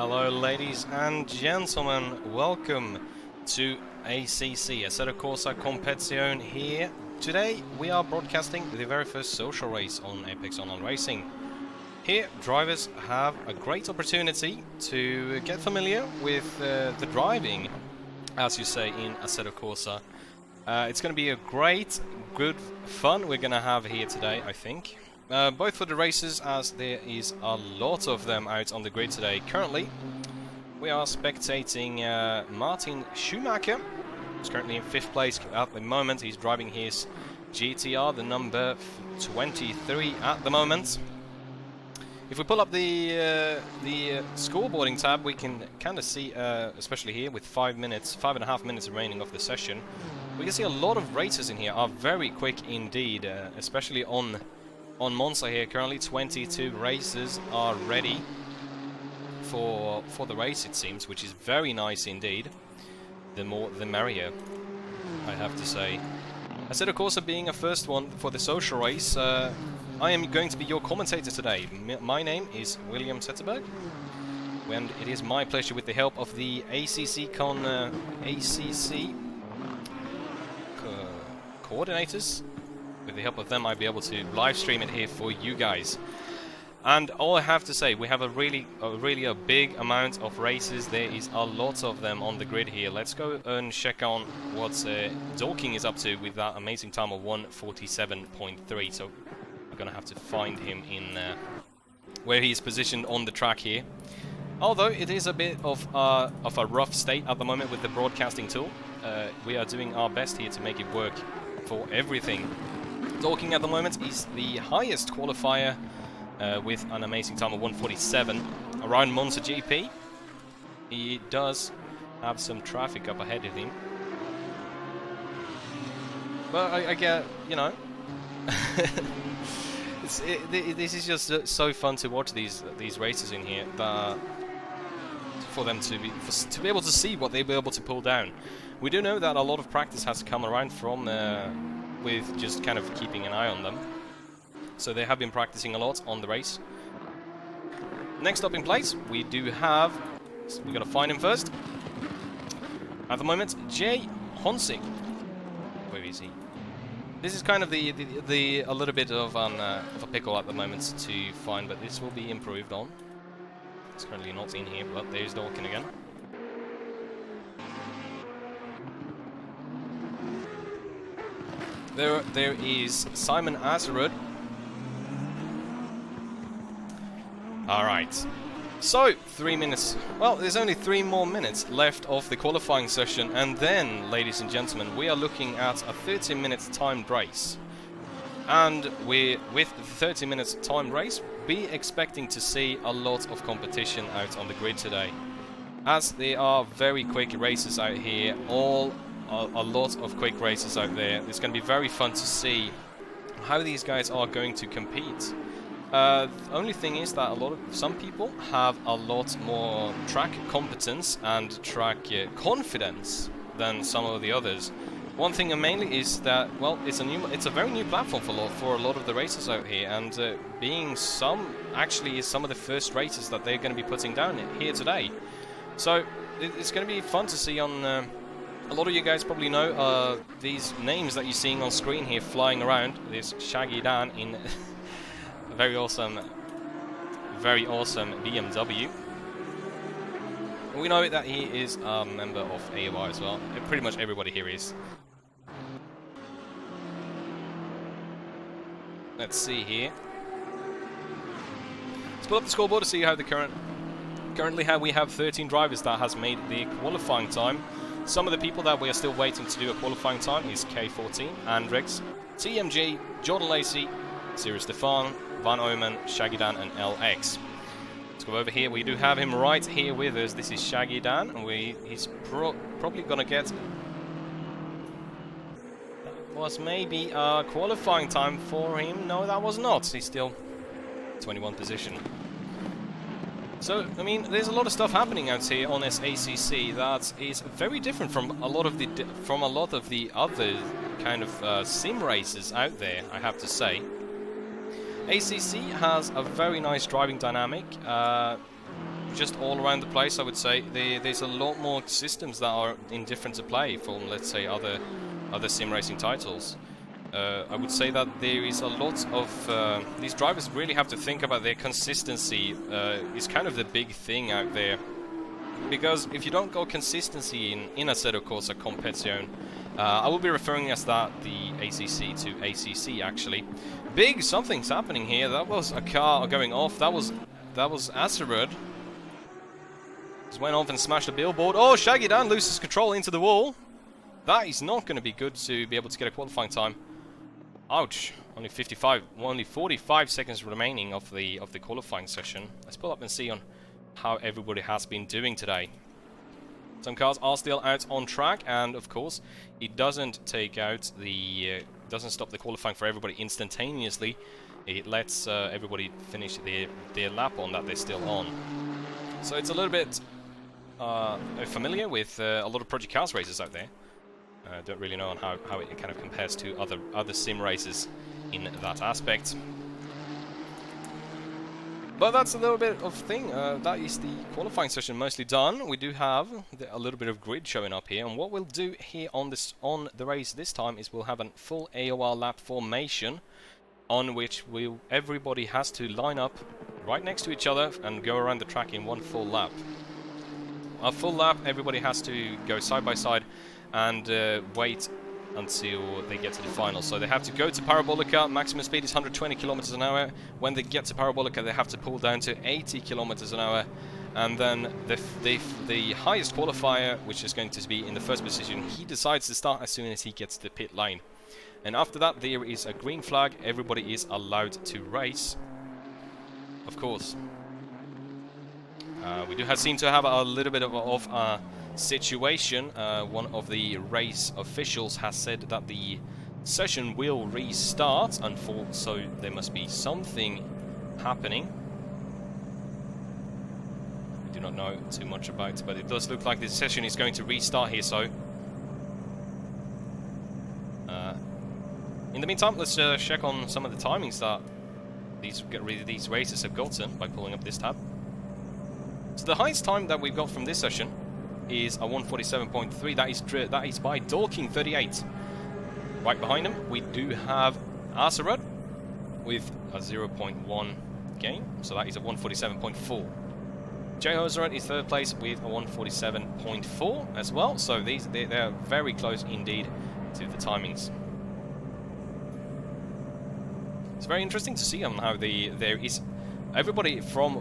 Hello ladies and gentlemen, welcome to ACC, Assetto Corsa Competizione here. Today we are broadcasting the very first social race on Apex Online Racing. Here drivers have a great opportunity to get familiar with the driving, as you say, in Assetto Corsa. It's going to be a good fun we're going to have here today, I think. Both for the races, as there is a lot of them out on the grid today. Currently, we are spectating Martin Schumacher. He's currently in 5th place at the moment. He's driving his GTR, the number 23 at the moment. If we pull up the scoreboarding tab, we can kind of see, especially here with 5.5 minutes remaining of the session, we can see a lot of races in here are very quick indeed, especially on Monza here. Currently 22 races are ready for the race, it seems, which is very nice indeed. The more the merrier, I have to say. Assetto Corsa being a first one for the social race, I am going to be your commentator today. My name is William Zetterberg, and it is my pleasure, with the help of the ACC coordinators, with the help of them, I'll be able to live stream it here for you guys. And all I have to say, we have a really big amount of races. There is a lot of them on the grid here. Let's go and check on what Dorking is up to with that amazing time of 1:47.3. So we're gonna have to find him in where he is positioned on the track here. Although it is a bit of a rough state at the moment with the broadcasting tool, we are doing our best here to make it work for everything. Dorking at the moment is the highest qualifier with an amazing time of 1:47 around Monza GP. He does have some traffic up ahead of him, but I get, you know, this is just so fun to watch these races in here, that for them to be able to see what they'll be able to pull down. We do know that a lot of practice has come around from with just kind of keeping an eye on them. So they have been practicing a lot on the race. Next up in place, we do have, we gotta find him first. At the moment, Jay Honsig. Where is he? This is kind of a little bit of a pickle at the moment to find, but this will be improved on. It's currently not in here, but there's Dorkin again. There is Simon Azerud. Alright. So, 3 minutes. Well, there's only 3 more minutes left of the qualifying session, and then, ladies and gentlemen, we are looking at a 30-minute timed race. And with the 30 minutes timed race, be expecting to see a lot of competition out on the grid today, as there are very quick races out here. A lot of quick races out there. It's going to be very fun to see how these guys are going to compete. The only thing is that some people have a lot more track competence and track confidence than some of the others. One thing mainly is that, well, it's a very new platform for a lot of the races out here, and being some of the first races that they're going to be putting down here today. So it's going to be fun to see on. A lot of you guys probably know these names that you're seeing on screen here flying around. There's Shaggy Dan in a very awesome BMW. We know that he is a member of AOR as well. Pretty much everybody here is. Let's see here. Let's pull up the scoreboard to see how currently how we have 13 drivers that has made the qualifying time. Some of the people that we are still waiting to do a qualifying time is K14, Andrex, TMG, Jordan Lacey, Sirius Stefan, Van Omen, Shaggy Dan, and LX. Let's go over here. We do have him right here with us. This is Shaggy Dan, and he's probably gonna get. That was maybe a qualifying time for him. No, that was not. He's still 21 position. So, I mean, there's a lot of stuff happening out here on this ACC that is very different from a lot of the other kind of sim races out there, I have to say. ACC has a very nice driving dynamic. just all around the place, I would say. There's a lot more systems that are indifferent to play from, let's say, other sim racing titles. I would say that there is a lot of... these drivers really have to think about their consistency. Is kind of the big thing out there. Because if you don't go consistency in Assetto Corsa Competizione, I will be referring as that the ACC to ACC actually. Something's happening here. That was a car going off. That was Zetterberg. Just went off and smashed a billboard. Oh, Shaggy Dan loses control into the wall. That is not going to be good to be able to get a qualifying time. Ouch! Only 45 seconds remaining of the qualifying session. Let's pull up and see on how everybody has been doing today. Some cars are still out on track, and of course, it doesn't take out the doesn't stop the qualifying for everybody instantaneously. It lets everybody finish their lap on that they're still on. So it's a little bit familiar with a lot of Project Cars races out there. Don't really know on how it kind of compares to other sim races in that aspect. But that's a little bit of thing. That is the qualifying session mostly done. We do have a little bit of grid showing up here, and what we'll do here on the race this time is we'll have a full AOR lap formation, on which everybody has to line up right next to each other and go around the track in one full lap. A full lap, everybody has to go side by side and wait until they get to the final. So they have to go to Parabolica. Maximum speed is 120 kilometers an hour. When they get to Parabolica, they have to pull down to 80 kilometers an hour. And then the highest qualifier, which is going to be in the first position, he decides to start as soon as he gets to the pit lane. And after that, there is a green flag. Everybody is allowed to race, of course. We do seem to have a little bit of a situation. One of the race officials has said that the session will restart, so there must be something happening. We do not know too much about it, but it does look like the session is going to restart here, so... in the meantime, let's check on some of the timings that these races have gotten by pulling up this tab. So the highest time that we've got from this session is a 147.3. That is by Dorking38. Right behind him, we do have Zetterberg with a 0.1 gain, so that is a 147.4. Zetterberg is third place with a 147.4 as well. So they're very close indeed to the timings. It's very interesting to see on how there is everybody from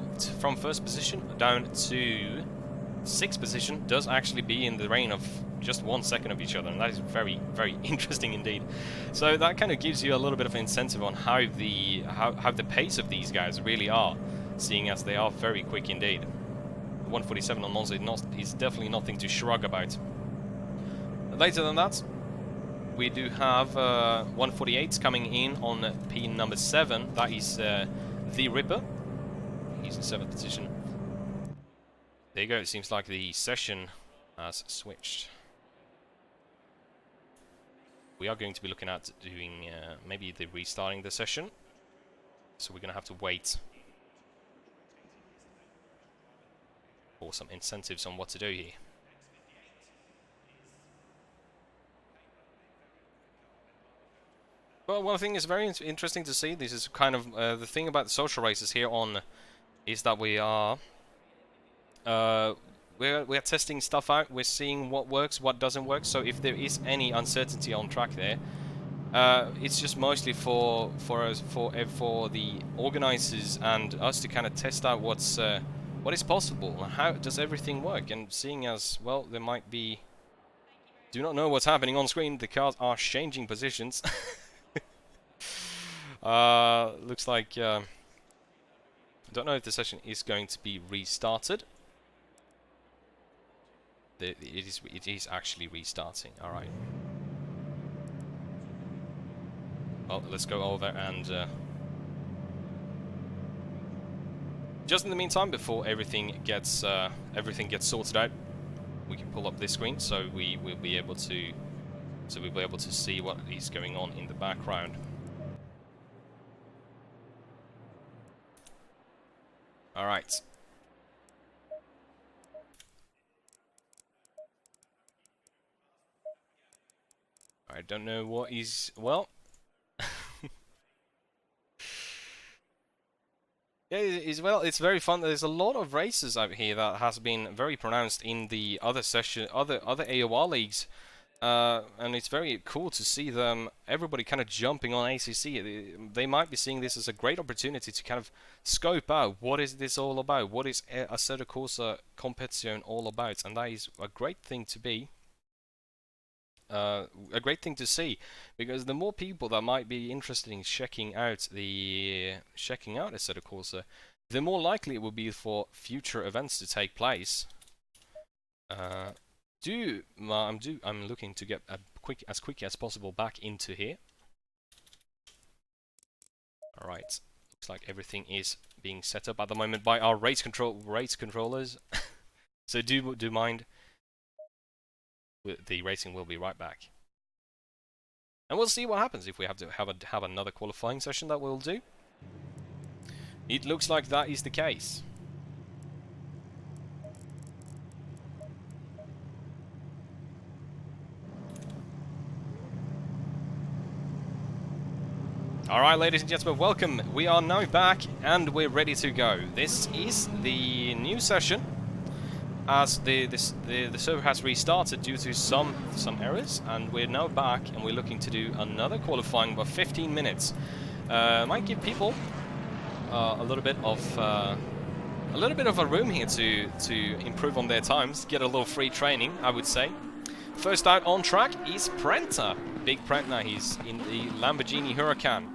first position down to sixth position does actually be in the reign of just 1 second of each other, and that is very, very interesting indeed. So that kind of gives you a little bit of incentive on how the pace of these guys really are, seeing as they are very quick indeed. 147 on Monza is definitely nothing to shrug about. Later than that, we do have 148s coming in on P number 7. That is the Ripper. He's in 7th position. There you go. It seems like the session has switched. We are going to be looking at doing maybe the restarting the session. So we're going to have to wait for some incentives on what to do here. Well, one thing is very interesting to see. This is kind of the thing about the social races here on, is that we are we're testing stuff out. We're seeing what works, what doesn't work. So if there is any uncertainty on track there, it's just mostly for the organizers and us to kind of test out what is possible, how does everything work, and seeing as well there might be. Do not know what's happening on screen. The cars are changing positions. Looks like I don't know if the session is going to be restarted. It is actually restarting. All right. Well, let's go over and just in the meantime, before everything gets sorted out, we can pull up this screen so we will be able to see what is going on in the background. All right. I don't know what is... Well... Yeah, it's very fun. There's a lot of races out here that has been very pronounced in the other session, other AOR leagues, and it's very cool to see them. Everybody kind of jumping on ACC. They might be seeing this as a great opportunity to kind of scope out what is this all about. What is Assetto Corsa Competizione all about? And that is a great thing to be. A great thing to see, because the more people that might be interested in checking out Assetto Corsa, the more likely it will be for future events to take place. I'm looking to get as quick as possible back into here. All right, looks like everything is being set up at the moment by our race controllers. So do mind. The racing will be right back. And we'll see what happens if we have to have another qualifying session that we'll do. It looks like that is the case. Alright, ladies and gentlemen, welcome. We are now back and we're ready to go. This is the new session, as the server has restarted due to some errors, and we're now back and we're looking to do another qualifying for 15 minutes. Might give people a little bit of a room here to improve on their times, get a little free training, I would say. First out on track is Prenta. Big Prenta, he's in the Lamborghini Huracan.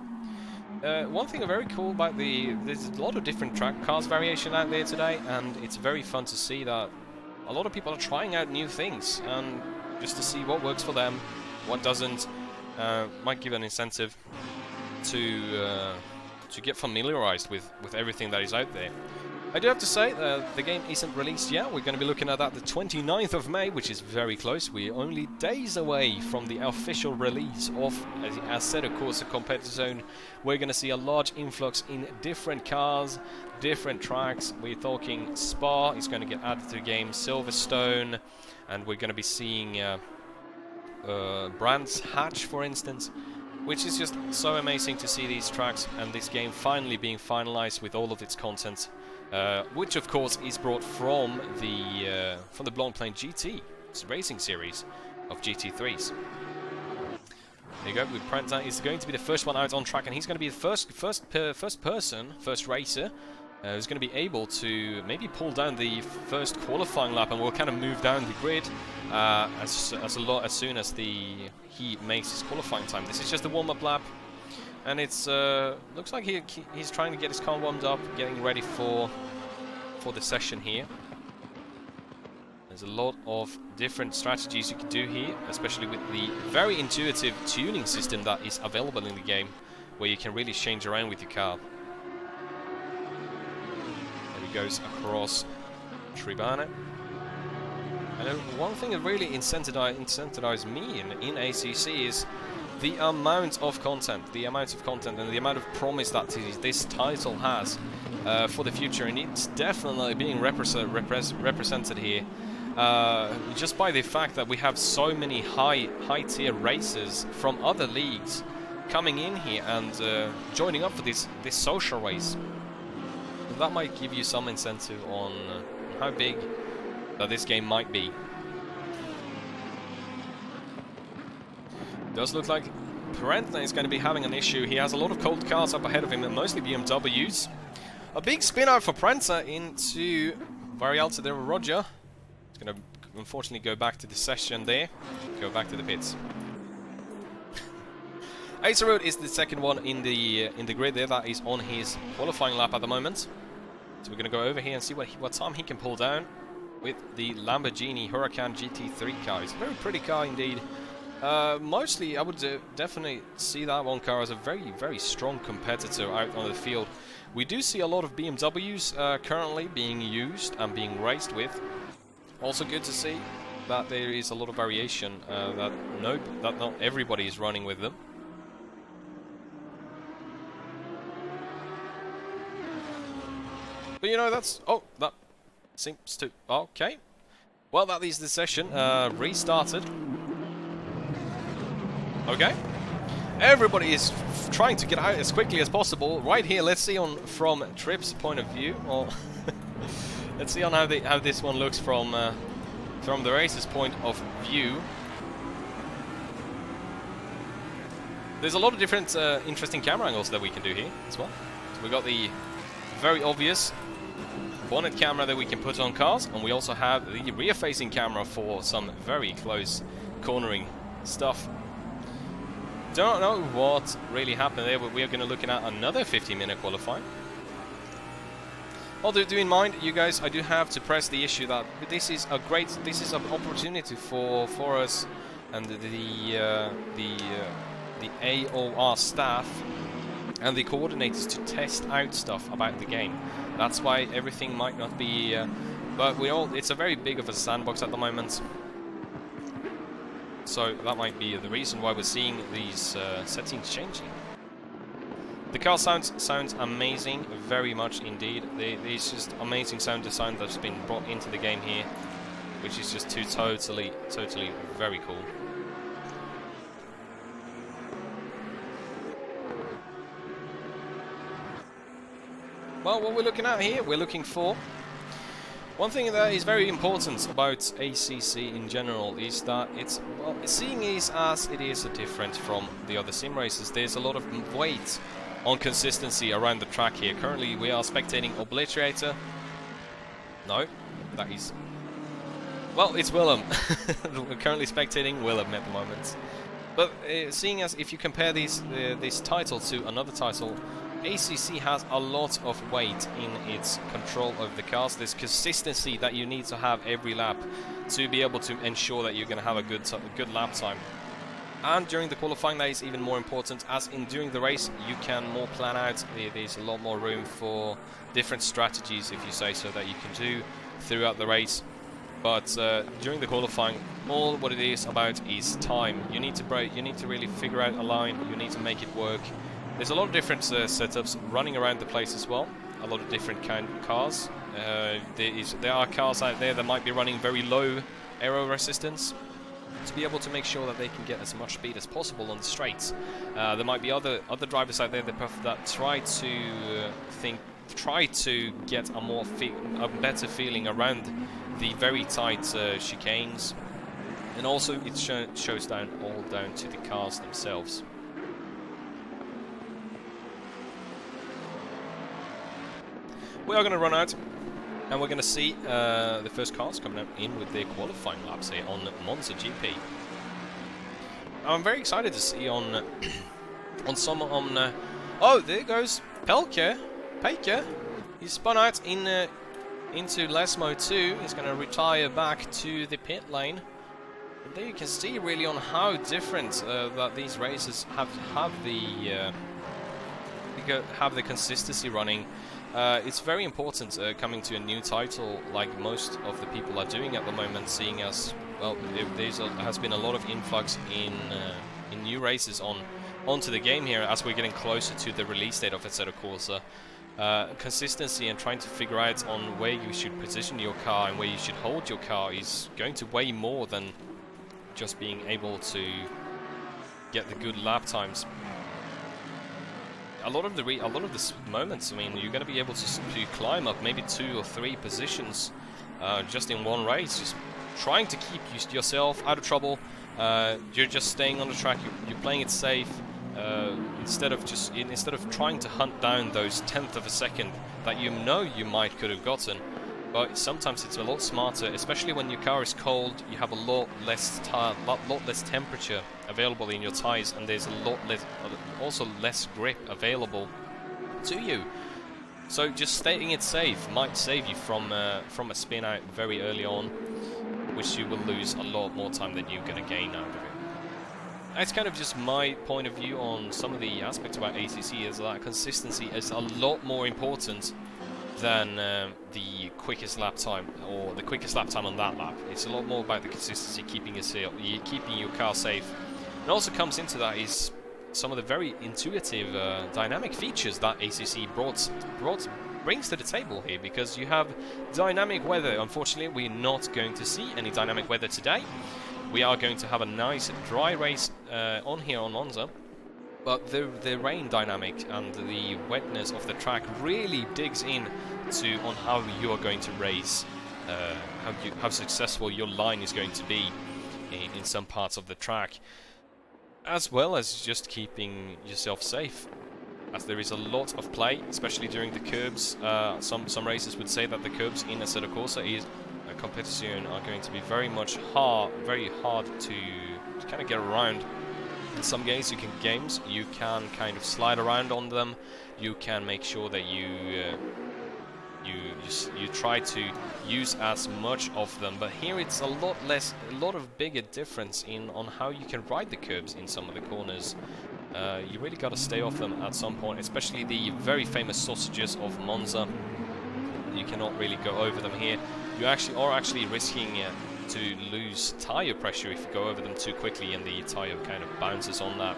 One thing very cool about there's a lot of different track cars variation out there today, and it's very fun to see that a lot of people are trying out new things, and just to see what works for them, what doesn't, might give an incentive to get familiarized with everything that is out there. I do have to say, the game isn't released yet. We're going to be looking at that the 29th of May, which is very close. We're only days away from the official release of the Assetto Corsa Competizione. We're going to see a large influx in different cars, different tracks. We're talking Spa is going to get added to the game, Silverstone, and we're going to be seeing Brands Hatch, for instance, which is just so amazing to see these tracks and this game finally being finalized with all of its content. Which of course is brought from the Blancpain GT racing series of GT3s. There you go. With Prenta, he's going to be the first one out on track, and he's going to be the first racer who's going to be able to maybe pull down the first qualifying lap, and we'll kind of move down the grid as soon as he makes his qualifying time. This is just a warm-up lap. And it's looks like he's trying to get his car warmed up, getting ready for the session here. There's a lot of different strategies you can do here, especially with the very intuitive tuning system that is available in the game, where you can really change around with your car. There he goes across Tribana. And one thing that really incentivized me in ACC is the amount of content and the amount of promise that this title has for the future, and it's definitely being represented here just by the fact that we have so many high-tier racers from other leagues coming in here and joining up for this social race. That might give you some incentive on how big that this game might be. Does look like Prenta is going to be having an issue. He has a lot of cold cars up ahead of him, and mostly BMWs. A big spin out for Prenta into Varialta de Roger. He's going to unfortunately go back to the session there. Go back to the pits. Acer Road is the second one in the grid there. That is on his qualifying lap at the moment. So we're going to go over here and see what time he can pull down with the Lamborghini Huracan GT3 car. It's a very pretty car indeed. Mostly, I would definitely see that one car as a very, very strong competitor out on the field. We do see a lot of BMWs currently being used and being raced with. Also good to see that there is a lot of variation, that not everybody is running with them. But you know, that seems to... Okay. Well, that is the session restarted. Okay. Everybody is trying to get out as quickly as possible. Right here, let's see on from Trip's point of view. Well, let's see on how this one looks from the racer's point of view. There's a lot of different interesting camera angles that we can do here as well. So we've got the very obvious bonnet camera that we can put on cars, and we also have the rear-facing camera for some very close cornering stuff. Don't know what really happened there, but we are going to look at another 15-minute qualifying. Although, do in mind, you guys, I do have to press the issue that this is an opportunity for us and the AOR staff and the coordinators to test out stuff about the game. That's why everything might not be, but it's a very big of a sandbox at the moment. So that might be the reason why we're seeing these settings changing. The car sounds amazing, very much indeed. There's just amazing sound design that's been brought into the game here, which is just totally very cool. Well, what we're looking at here, we're looking for one thing that is very important about ACC in general is that it's, well, seeing is as it is different from the other sim races. There's a lot of weight on consistency around the track here. Currently we are spectating Obliterator. No, that is... Well, it's Willem. We're currently spectating Willem at the moment. But seeing as if you compare this title to another title, ACC has a lot of weight in its control of the cars. There's consistency that you need to have every lap to be able to ensure that you're going to have a good lap time. And during the qualifying, that is even more important, as in during the race you can more plan out. There's a lot more room for different strategies, if you say so, that you can do throughout the race. But during the qualifying, all what it is about is time. You need to really figure out a line. You need to make it work. There's a lot of different setups running around the place as well. A lot of different kind of cars. There are cars out there that might be running very low aero resistance to be able to make sure that they can get as much speed as possible on the straights. There might be other drivers out there that try to get a better feeling around the very tight chicanes, and also it shows all down to the cars themselves. We are going to run out, and we're going to see the first cars coming in with their qualifying laps here on Monza GP. I'm very excited to see on oh, there goes Pelke. He's spun out into Lesmo 2. He's going to retire back to the pit lane. And there you can see really on how different that these races have the consistency running. It's very important coming to a new title like most of the people are doing at the moment, seeing as, well, has been a lot of influx in new races onto the game here as we're getting closer to the release date of Assetto Corsa. Consistency and trying to figure out on where you should position your car and where you should hold your car is going to weigh more than just being able to get the good lap times. A lot of the moments, I mean, you're going to be able to climb up maybe 2 or 3 positions just in one race, just trying to keep yourself out of trouble. You're just staying on the track. You're playing it safe instead of trying to hunt down those 1/10 of a second that you could have gotten. But sometimes it's a lot smarter, especially when your car is cold. You have a lot less temperature available in your tires, and there's also less grip available to you. So just staying it safe might save you from a spin out very early on, which you will lose a lot more time than you're going to gain out of it. That's kind of just my point of view on some of the aspects about ACC, is that consistency is a lot more important than the quickest lap time, or the quickest lap time on that lap. It's a lot more about the consistency, keeping your car safe. And also comes into that is some of the very intuitive dynamic features that ACC brings to the table here, because you have dynamic weather. Unfortunately, we're not going to see any dynamic weather today, we are going to have a nice dry race on here on Monza. But the rain dynamic and the wetness of the track really digs in on how you are going to race, how successful your line is going to be in some parts of the track, as well as just keeping yourself safe, as there is a lot of play, especially during the curbs. Some races would say that the curbs in Assetto Corsa Competizione are going to be very hard to kind of get around. In some games you can kind of slide around on them. You can make sure that you try to use as much of them, but here it's a lot of bigger difference on how you can ride the curbs in some of the corners. You really got to stay off them at some point, especially the very famous sausages of Monza. You cannot really go over them here. You are actually risking to lose tire pressure if you go over them too quickly, and the tire kind of bounces on that.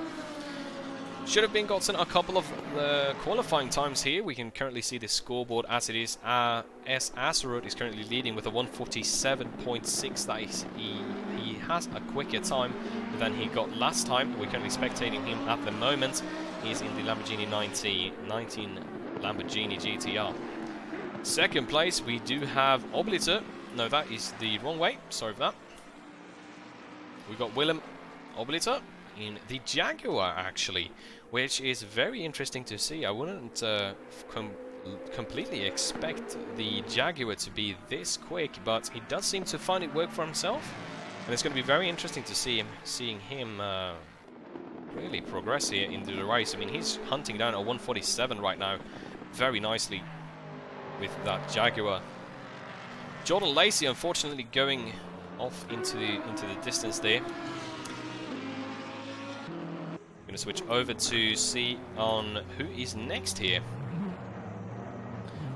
Should have been gotten a couple of qualifying times here. We can currently see the scoreboard as it is. Assetto is currently leading with a 147.6. That is, he has a quicker time than he got last time. We're currently spectating him at the moment. He's in the Lamborghini 19 Lamborghini GTR. Second place, we do have Obliter. No, that is the wrong way. Sorry for that. We got Willem Obliter in the Jaguar, actually, which is very interesting to see. I wouldn't completely expect the Jaguar to be this quick, but he does seem to find it work for himself, and it's going to be very interesting to seeing him really progress here into the race. I mean, he's hunting down a 147 right now, very nicely with that Jaguar. Jordan Lacey, unfortunately, going off into the distance there. Going to switch over to see on who is next here.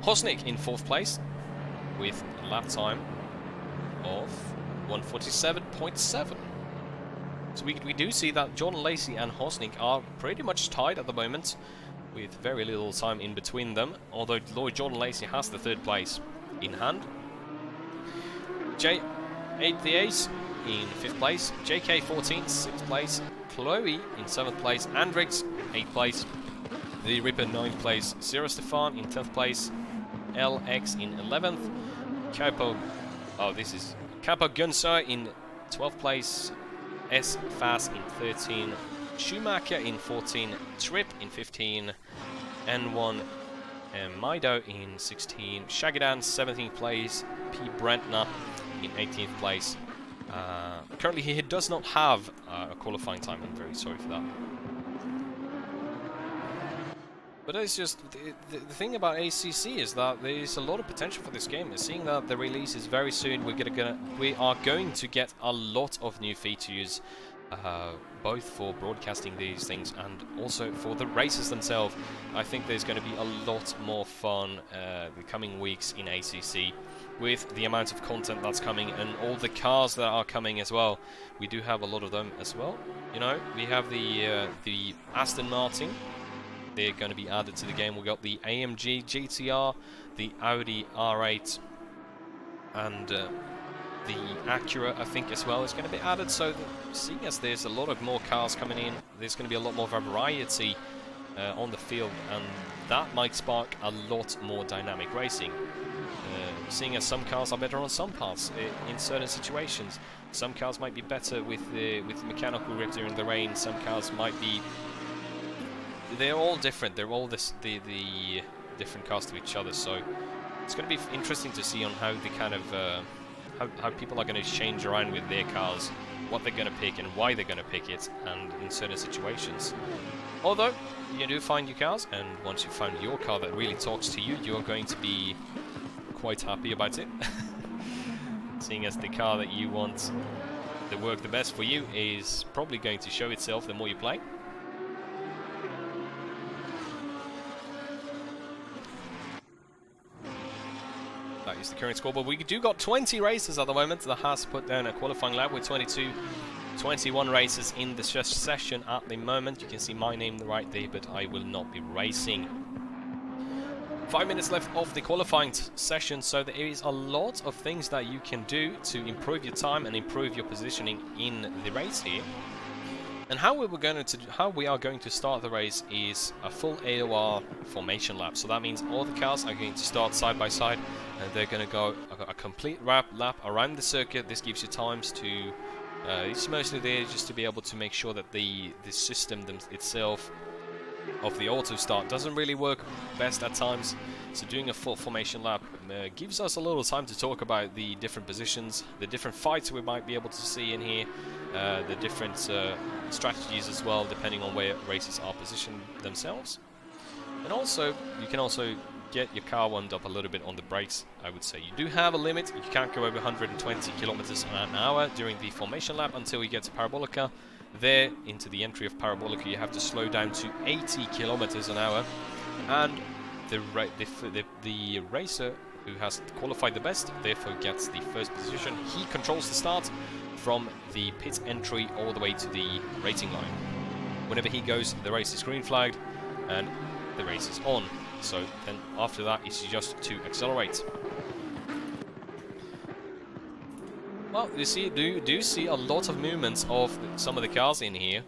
Hosnick in 4th place with a lap time of 147.7. So we do see that Jordan Lacey and Hosnick are pretty much tied at the moment, with very little time in between them, although Jordan Lacey has the 3rd place in hand. J8 the Ace in 5th place, JK14 6th place, Chloe in 7th place, Andrix 8th place, the Ripper 9th place, Zero Stefan in 10th place, LX in 11th, Capo Gunsa in 12th place, S Fast in 13, Schumacher in 14, Trip in 15, N1 Maido in 16, Shagadan 17th place, P Brentner in 18th place. Currently he does not have a qualifying time. I'm very sorry for that. But it's just the thing about ACC is that there is a lot of potential for this game. Seeing that the release is very soon, we are going to get a lot of new features, both for broadcasting these things and also for the races themselves. I think there's going to be a lot more fun the coming weeks in ACC, with the amount of content that's coming and all the cars that are coming as well. We do have a lot of them as well. You know, we have the Aston Martin. They're going to be added to the game. We've got the AMG GTR, the Audi R8, and the Acura, I think, as well, is going to be added. So, seeing as there's a lot of more cars coming in, there's going to be a lot more variety on the field, and that might spark a lot more dynamic racing. Seeing as some cars are better on some parts in certain situations. Some cars might be better with the mechanical grip during the rain. Some cars might be... They're all different. They're all the different cars to each other. So it's going to be interesting to see on how the kind of how people are going to change around with their cars, what they're going to pick and why they're going to pick it, and in certain situations. Although you do find your cars, and once you find your car that really talks to you, you're going to be quite happy about it. Seeing as the car that you want to work the best for you is probably going to show itself the more you play. That is the current score, but we do got 20 races at the moment. That has put down a qualifying lap with 21 races in the session at the moment. You can see my name right there, but I will not be racing. 5 minutes left of the qualifying session, so there is a lot of things that you can do to improve your time and improve your positioning in the race here. And how we are going to start the race is a full AOR formation lap. So that means all the cars are going to start side by side, and they're going to go a complete lap around the circuit. This gives you times to it's mostly there just to be able to make sure that the system itself of the auto start doesn't really work best at times. So doing a full formation lap gives us a little time to talk about the different positions, the different fights we might be able to see in here, the different strategies as well, depending on where races are positioned themselves. And also, you can also get your car warmed up a little bit on the brakes, I would say. You do have a limit. You can't go over 120 kilometers an hour during the formation lap until you get to Parabolica. There, into the entry of Parabolica, you have to slow down to 80 kilometers an hour. And the racer who has qualified the best, therefore gets the first position. He controls the start from the pit entry all the way to the racing line. Whenever he goes, the race is green flagged and the race is on. So then after that, it's just to accelerate. Well, you see, do see a lot of movements of some of the cars in here.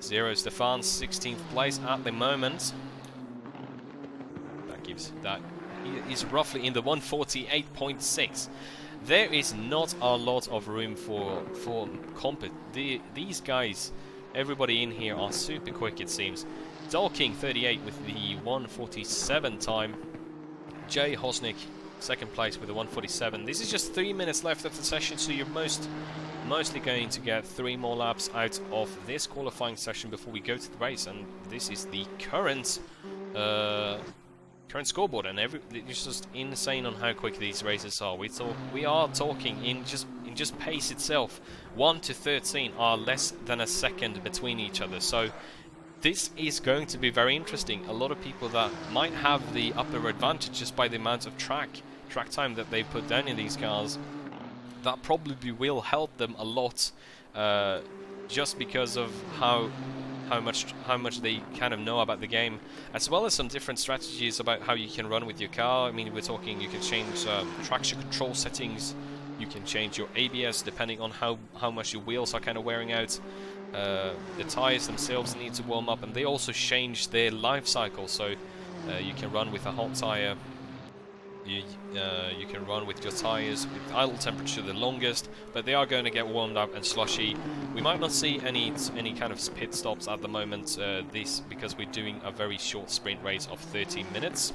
Zero Stefan's 16th place at the moment. That gives that he is roughly in the 148.6. There is not a lot of room for compet. These guys, everybody in here are super quick, it seems. Dolking 38 with the 147 time. Jay Hosnick second place with the 147. This is just 3 minutes left of the session, so you're mostly going to get 3 more laps out of this qualifying session before we go to the race. And this is the current scoreboard, and it's just insane on how quick these races are. We are talking in just pace itself. 1 to 13 are less than a second between each other. So this is going to be very interesting. A lot of people that might have the upper advantage just by the amount of track time that they put down in these cars, that probably will help them a lot, just because of how much they kind of know about the game, as well as some different strategies about how you can run with your car. I mean, we're talking you can change traction control settings, you can change your ABS depending on how much your wheels are kind of wearing out. The tires themselves need to warm up, and they also change their life cycle. So you can run with a hot tire. You can run with your tires with idle temperature the longest, but they are going to get warmed up and slushy. We might not see any kind of pit stops at the moment, because we're doing a very short sprint race of 30 minutes.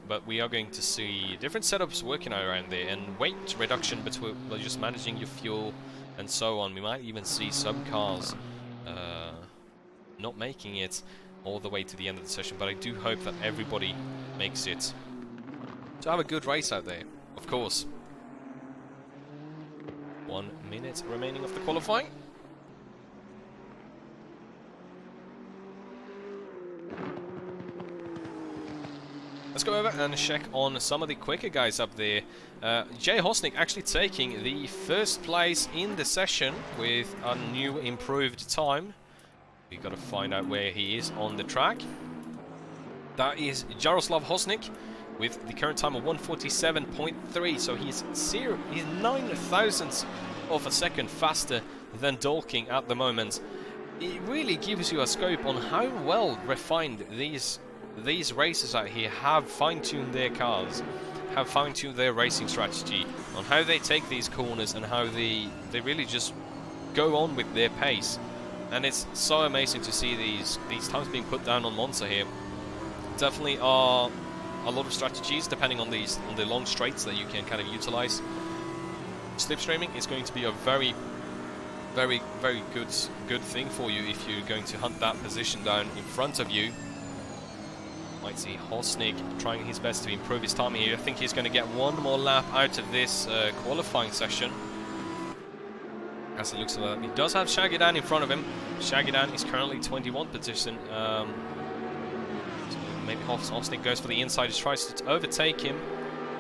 But we are going to see different setups working around there, and weight reduction between just managing your fuel and so on. We might even see some cars not making it all the way to the end of the session, but I do hope that everybody makes it to have a good race out there, of course. 1 minute remaining of the qualifying. Let's go over and check on some of the quicker guys up there. Jay Hosnick actually taking the first place in the session with a new improved time. We've got to find out where he is on the track. That is Jaroslav Hosnick with the current time of 147.3. So he's 9 thousandths of a second faster than Dolking at the moment. It really gives you a scope on how well refined these racers out here have fine-tuned their cars, have fine-tuned their racing strategy, on how they take these corners and how they really just go on with their pace. And it's so amazing to see these times being put down on Monza here. Definitely are a lot of strategies depending on the long straights that you can kind of utilize. Slipstreaming is going to be a very, very, very good thing for you if you're going to hunt that position down in front of you. Might see Hosnick trying his best to improve his time here. I think he's going to get one more lap out of this qualifying session. As it looks like, he does have Shagidan in front of him. Shagidan is currently 21st position. So maybe Hosnick goes for the inside, tries to overtake him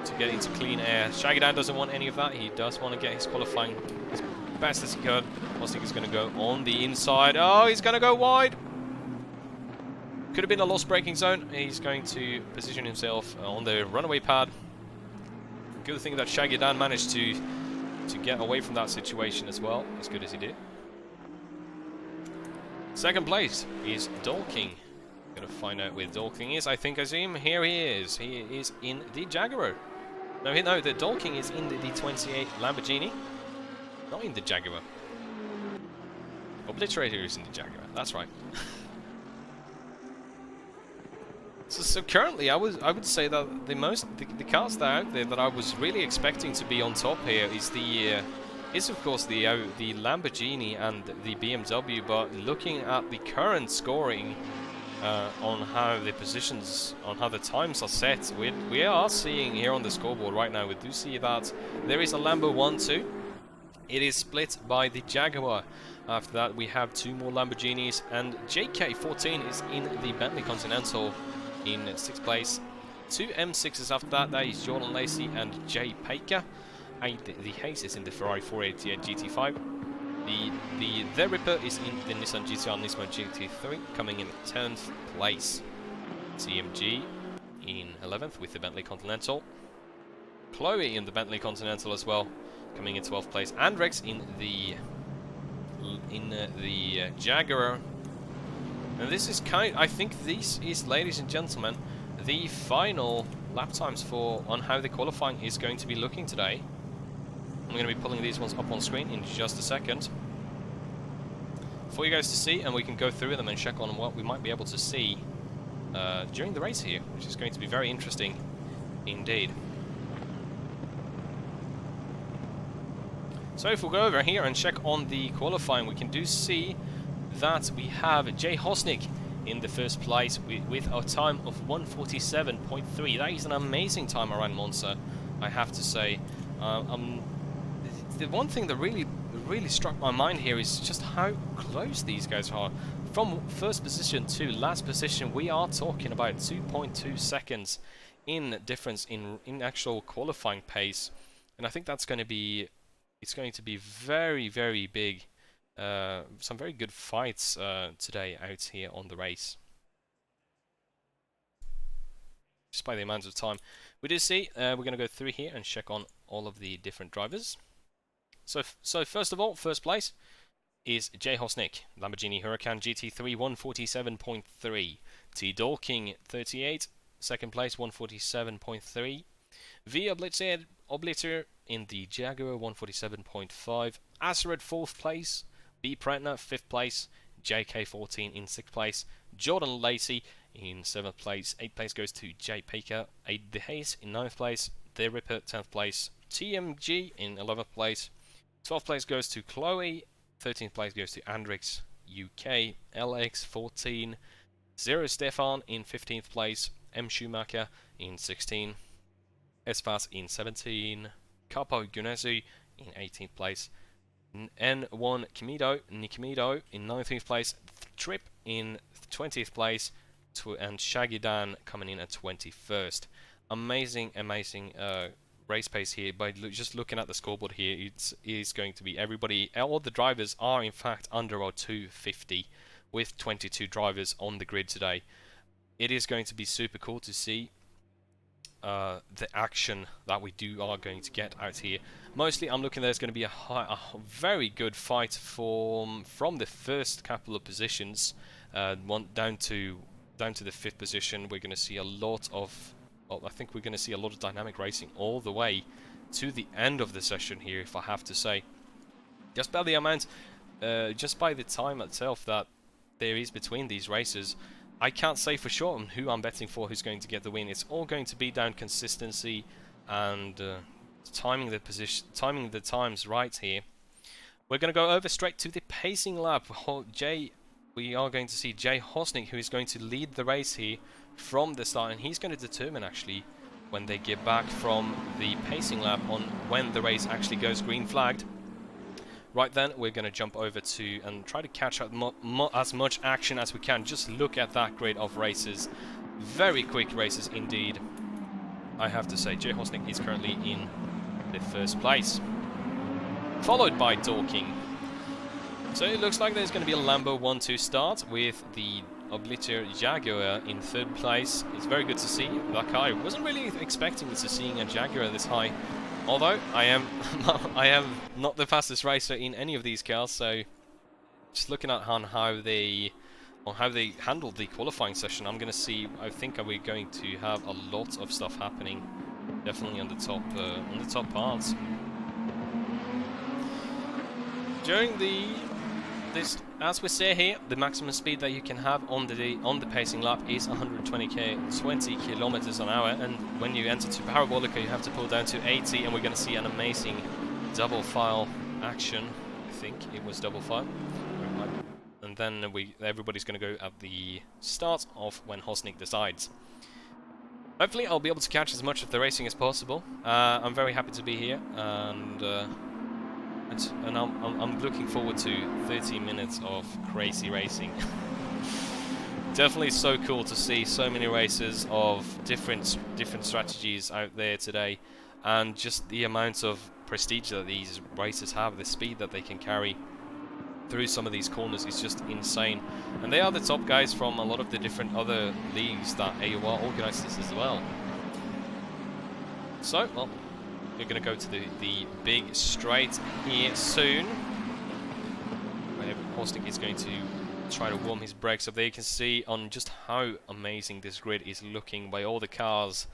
to get into clean air. Shagidan doesn't want any of that. He does want to get his qualifying as best as he could. Hosnick is going to go on the inside. Oh, he's going to go wide. Could have been a lost braking zone. He's going to position himself on the runaway pad. Good thing that Shaggy Dan managed to get away from that situation as well, as good as he did. Second place is Dolking. Gonna find out where Dolking is. I think I see him. Here he is. He is in the Jaguar. No, the Dolking is in the 28 Lamborghini. Not in the Jaguar. Obliterator is in the Jaguar. That's right. So currently, I would say that the cars that are out there that I was really expecting to be on top here is of course the Lamborghini and the BMW. But looking at the current scoring on how the positions, on how the times are set, we are seeing here on the scoreboard right now. We do see that there is a Lambo 1-2. It is split by the Jaguar. After that, we have 2 more Lamborghinis, and JK14 is in the Bentley Continental in 6th place. 2 M6s after that. That is Jordan Lacey and Jay Paker. And the Hayes is in the Ferrari 488 GT5. The Ripper is in the Nissan GTR Nismo GT3, coming in 10th place. CMG in 11th with the Bentley Continental. Chloe in the Bentley Continental as well, coming in 12th place. Andrex in the Jaguar. And this is I think this is, ladies and gentlemen, the final lap times on how the qualifying is going to be looking today. I'm going to be pulling these ones up on screen in just a second for you guys to see, and we can go through them and check on what we might be able to see during the race here, which is going to be very interesting indeed. So if we go over here and check on the qualifying, we can see that we have Jay Hosnick in the first place with a time of 1:47.3. That is an amazing time around Monza, I have to say. The one thing that really struck my mind here is just how close these guys are. From first position to last position, we are talking about 2.2 seconds in difference in actual qualifying pace, and I think that's going to be very, very big. Some very good fights today out here on the race, just by the amount of time. We do see we're going to go through here and check on all of the different drivers. So first of all, first place is Jay Hosnick, Lamborghini Huracan GT3 1:47.3. T Dolking 38, second place 1:47.3. V Obliter in the Jaguar 1:47.5. Asteroid 4th place. B Pretner 5th place. JK14 in 6th place. Jordan Lacey in 7th place. 8th place goes to Jay Paker. The Hayes in 9th place. The Ripper 10th place. TMG in 11th place. 12th place goes to Chloe. 13th place goes to Andrix UK. LX14. Zero Stefan in 15th place. M Schumacher in 16. Esfas in 17. Capo Gunezu in 18th place. N1 Nikimido in 19th place. Trip in 20th place. And Shaggy Dan coming in at 21st. Amazing race pace here. By just looking at the scoreboard here, it is going to be everybody. All the drivers are in fact under our 250, with 22 drivers on the grid today. It is going to be super cool to see the action that we are going to get out here. Mostly, I'm looking there's going to be a very good fight from the first couple of positions, down to the 5th position. We're going to see a lot of. I think we're going to see a lot of dynamic racing all the way to the end of the session here, if I have to say. Just by the amount, just by the time itself that there is between these races, I can't say for sure on who I'm betting for, who's going to get the win. It's all going to be down consistency and timing the times right here. We're going to go over straight to the pacing lap. We are going to see Jay Hosnick, who is going to lead the race here from the start, and he's going to determine actually when they get back from the pacing lap on when the race actually goes green flagged. Right then, we're going to jump over to and try to catch up as much action as we can. Just look at that grid of races. Very quick races indeed, I have to say. Jay Hosnick is currently in the first place, followed by Dorking. So it looks like there's going to be a Lambo 1-2 start with the Obliter Jaguar in 3rd place. It's very good to see that car. I wasn't really expecting to seeing a Jaguar this high. Although I am I am not the fastest racer in any of these cars, so just looking at how they handled the qualifying session, I'm going to see. I think we're going to have a lot of stuff happening, definitely on the top parts. During this, as we say here, the maximum speed that you can have on the pacing lap is 20 kilometers an hour, and when you enter to Parabolica, you have to pull down to 80, and we're going to see an amazing double file action. I think it was double file. And then everybody's going to go at the start of when Hosnik decides. Hopefully I'll be able to catch as much of the racing as possible. I'm very happy to be here, and I'm looking forward to 30 minutes of crazy racing. Definitely so cool to see so many races of different strategies out there today, and just the amount of prestige that these racers have, the speed that they can carry through some of these corners is just insane. And they are the top guys from a lot of the different other leagues that AOR organizes as well. So, well, we're going to go to the big straight here soon. Hosnik is going to try to warm his brakes up. There you can see on just how amazing this grid is looking by all the cars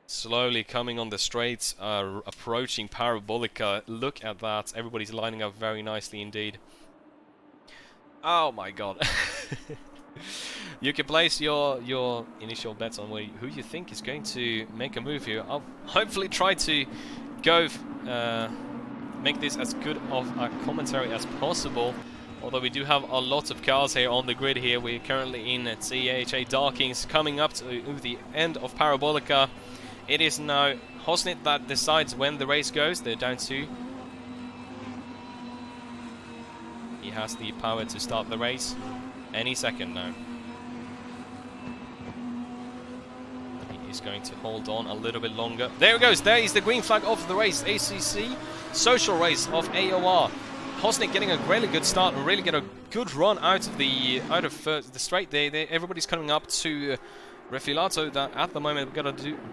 slowly coming on the straights, approaching Parabolica. Look at that. Everybody's lining up very nicely indeed. Oh my god. You can place your initial bets on who you think is going to make a move here. I'll hopefully try to go make this as good of a commentary as possible. Although we do have a lot of cars here on the grid here. We're currently in CHA Darkings, coming up to the end of Parabolica. It is now Hosnik that decides when the race goes. They're down to... He has the power to start the race any second now. He is going to hold on a little bit longer. There it goes. There is the green flag of the race. ACC social race of AOR. Hosnik getting a really good start and really get a good run out of the straight there. Everybody's coming up to Refilato. That at the moment we've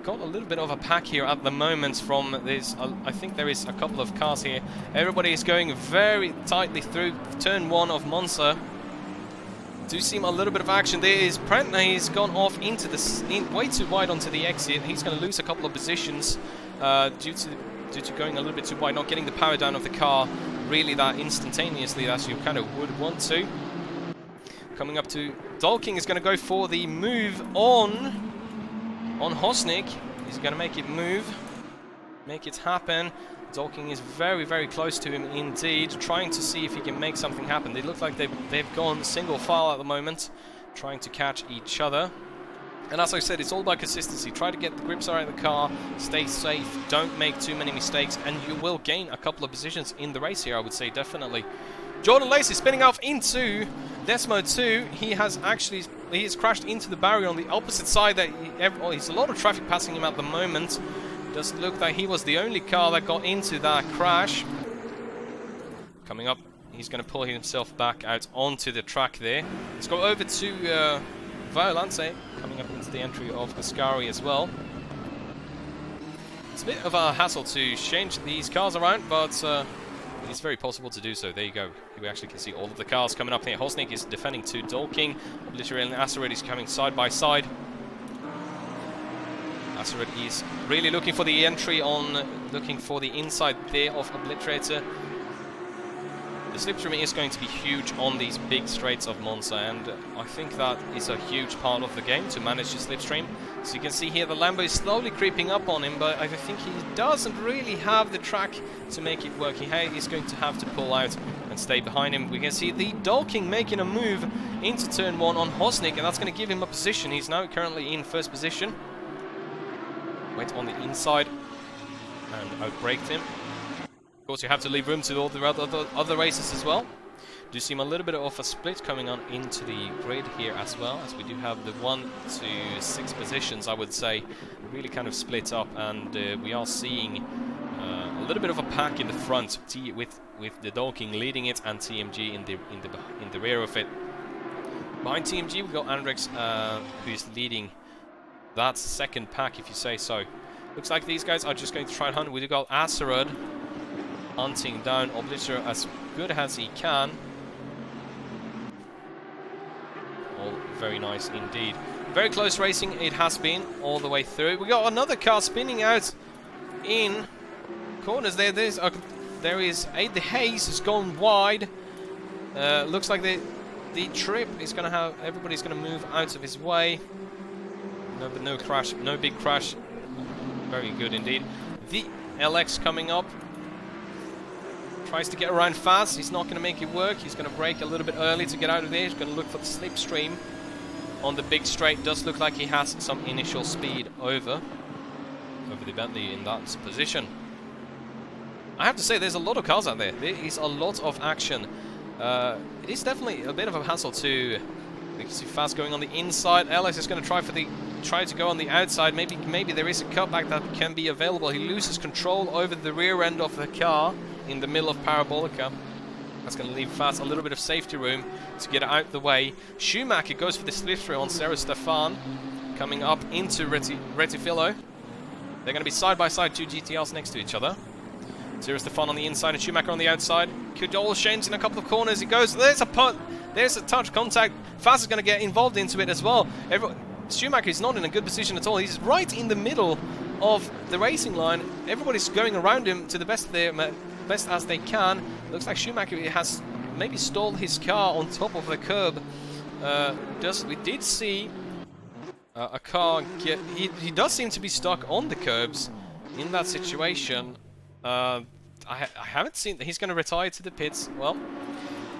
got a little bit of a pack here at the moment from this. I think there is a couple of cars here. Everybody is going very tightly through turn 1 of Monza. Do seem a little bit of action. There is Prentner. He's gone off into way too wide onto the exit. He's going to lose a couple of positions due to going a little bit too wide, not getting the power down of the car really that instantaneously as you kind of would want to. Coming up to Dolking is going to go for the move on Hosnik. He's going to make it move, make it happen. Dolking is very, very close to him indeed, trying to see if he can make something happen. They look like they've gone single file at the moment, trying to catch each other. And as I said, it's all about consistency. Try to get the grips out of the car, stay safe, don't make too many mistakes, and you will gain a couple of positions in the race here, I would say, definitely. Jordan Lacey spinning off into Desmo 2. He has crashed into the barrier on the opposite side. There's a lot of traffic passing him at the moment. Does look like he was the only car that got into that crash. Coming up, he's going to pull himself back out onto the track there. Let's go over to Violante, coming up into the entry of Ascari as well. It's a bit of a hassle to change these cars around, but it's very possible to do so. There you go. We actually can see all of the cars coming up here. Hosnik is defending to Dolking. Obliterator and Asteroid is coming side by side. Asteroid is really looking for the entry looking for the inside there of Obliterator. The slipstream is going to be huge on these big straights of Monza, and I think that is a huge part of the game, to manage the slipstream. So you can see here the Lambo is slowly creeping up on him, but I think he doesn't really have the track to make it work. He is going to have to pull out and stay behind him. We can see the Dolking making a move into turn 1 on Hosnik, and that's going to give him a position. He's now currently in first position. Went on the inside and outbraked him. Of course, you have to leave room to all the other races as well. Do seem a little bit of a split coming on into the grid here as well, as we do have the 1 to 6 positions, I would say, really kind of split up, and we are seeing a little bit of a pack in the front, with the Dolking leading it and TMG in the rear of it. Behind TMG, we've got Andrex, who's leading that second pack, if you say so. Looks like these guys are just going to try and hunt. We've got Acerud hunting down Obliter as good as he can. All very nice indeed. Very close racing it has been all the way through. We got another car spinning out in corners there. There is the haze has gone wide. Looks like the trip is going to have, everybody's going to move out of his way. No, but no crash, no big crash. Very good indeed. The LX coming up. Tries to get around fast. He's not going to make it work. He's going to brake a little bit early to get out of there. He's going to look for the slipstream on the big straight. Does look like he has some initial speed over the Bentley in that position. I have to say, there's a lot of cars out there. There is a lot of action. It is definitely a bit of a hassle to. You can see Fast going on the inside. Alex is going to try to go on the outside. Maybe there is a cutback that can be available. He loses control over the rear end of the car in the middle of Parabolica. That's going to leave Fast a little bit of safety room to get out the way. Schumacher goes for the slipstream on Sarah Stefan, coming up into Retifilo. They're going to be side by side, two GTRs next to each other. Sarah Stefan on the inside and Schumacher on the outside. Kujol Shane's in a couple of corners. He goes, there's a putt, there's a touch contact. Fast is going to get involved into it as well. Schumacher is not in a good position at all. He's right in the middle of the racing line. Everybody's going around him to the best as they can. Looks like Schumacher has maybe stalled his car on top of the curb. We did see a car get. He does seem to be stuck on the curbs in that situation. I haven't seen. He's going to retire to the pits. Well,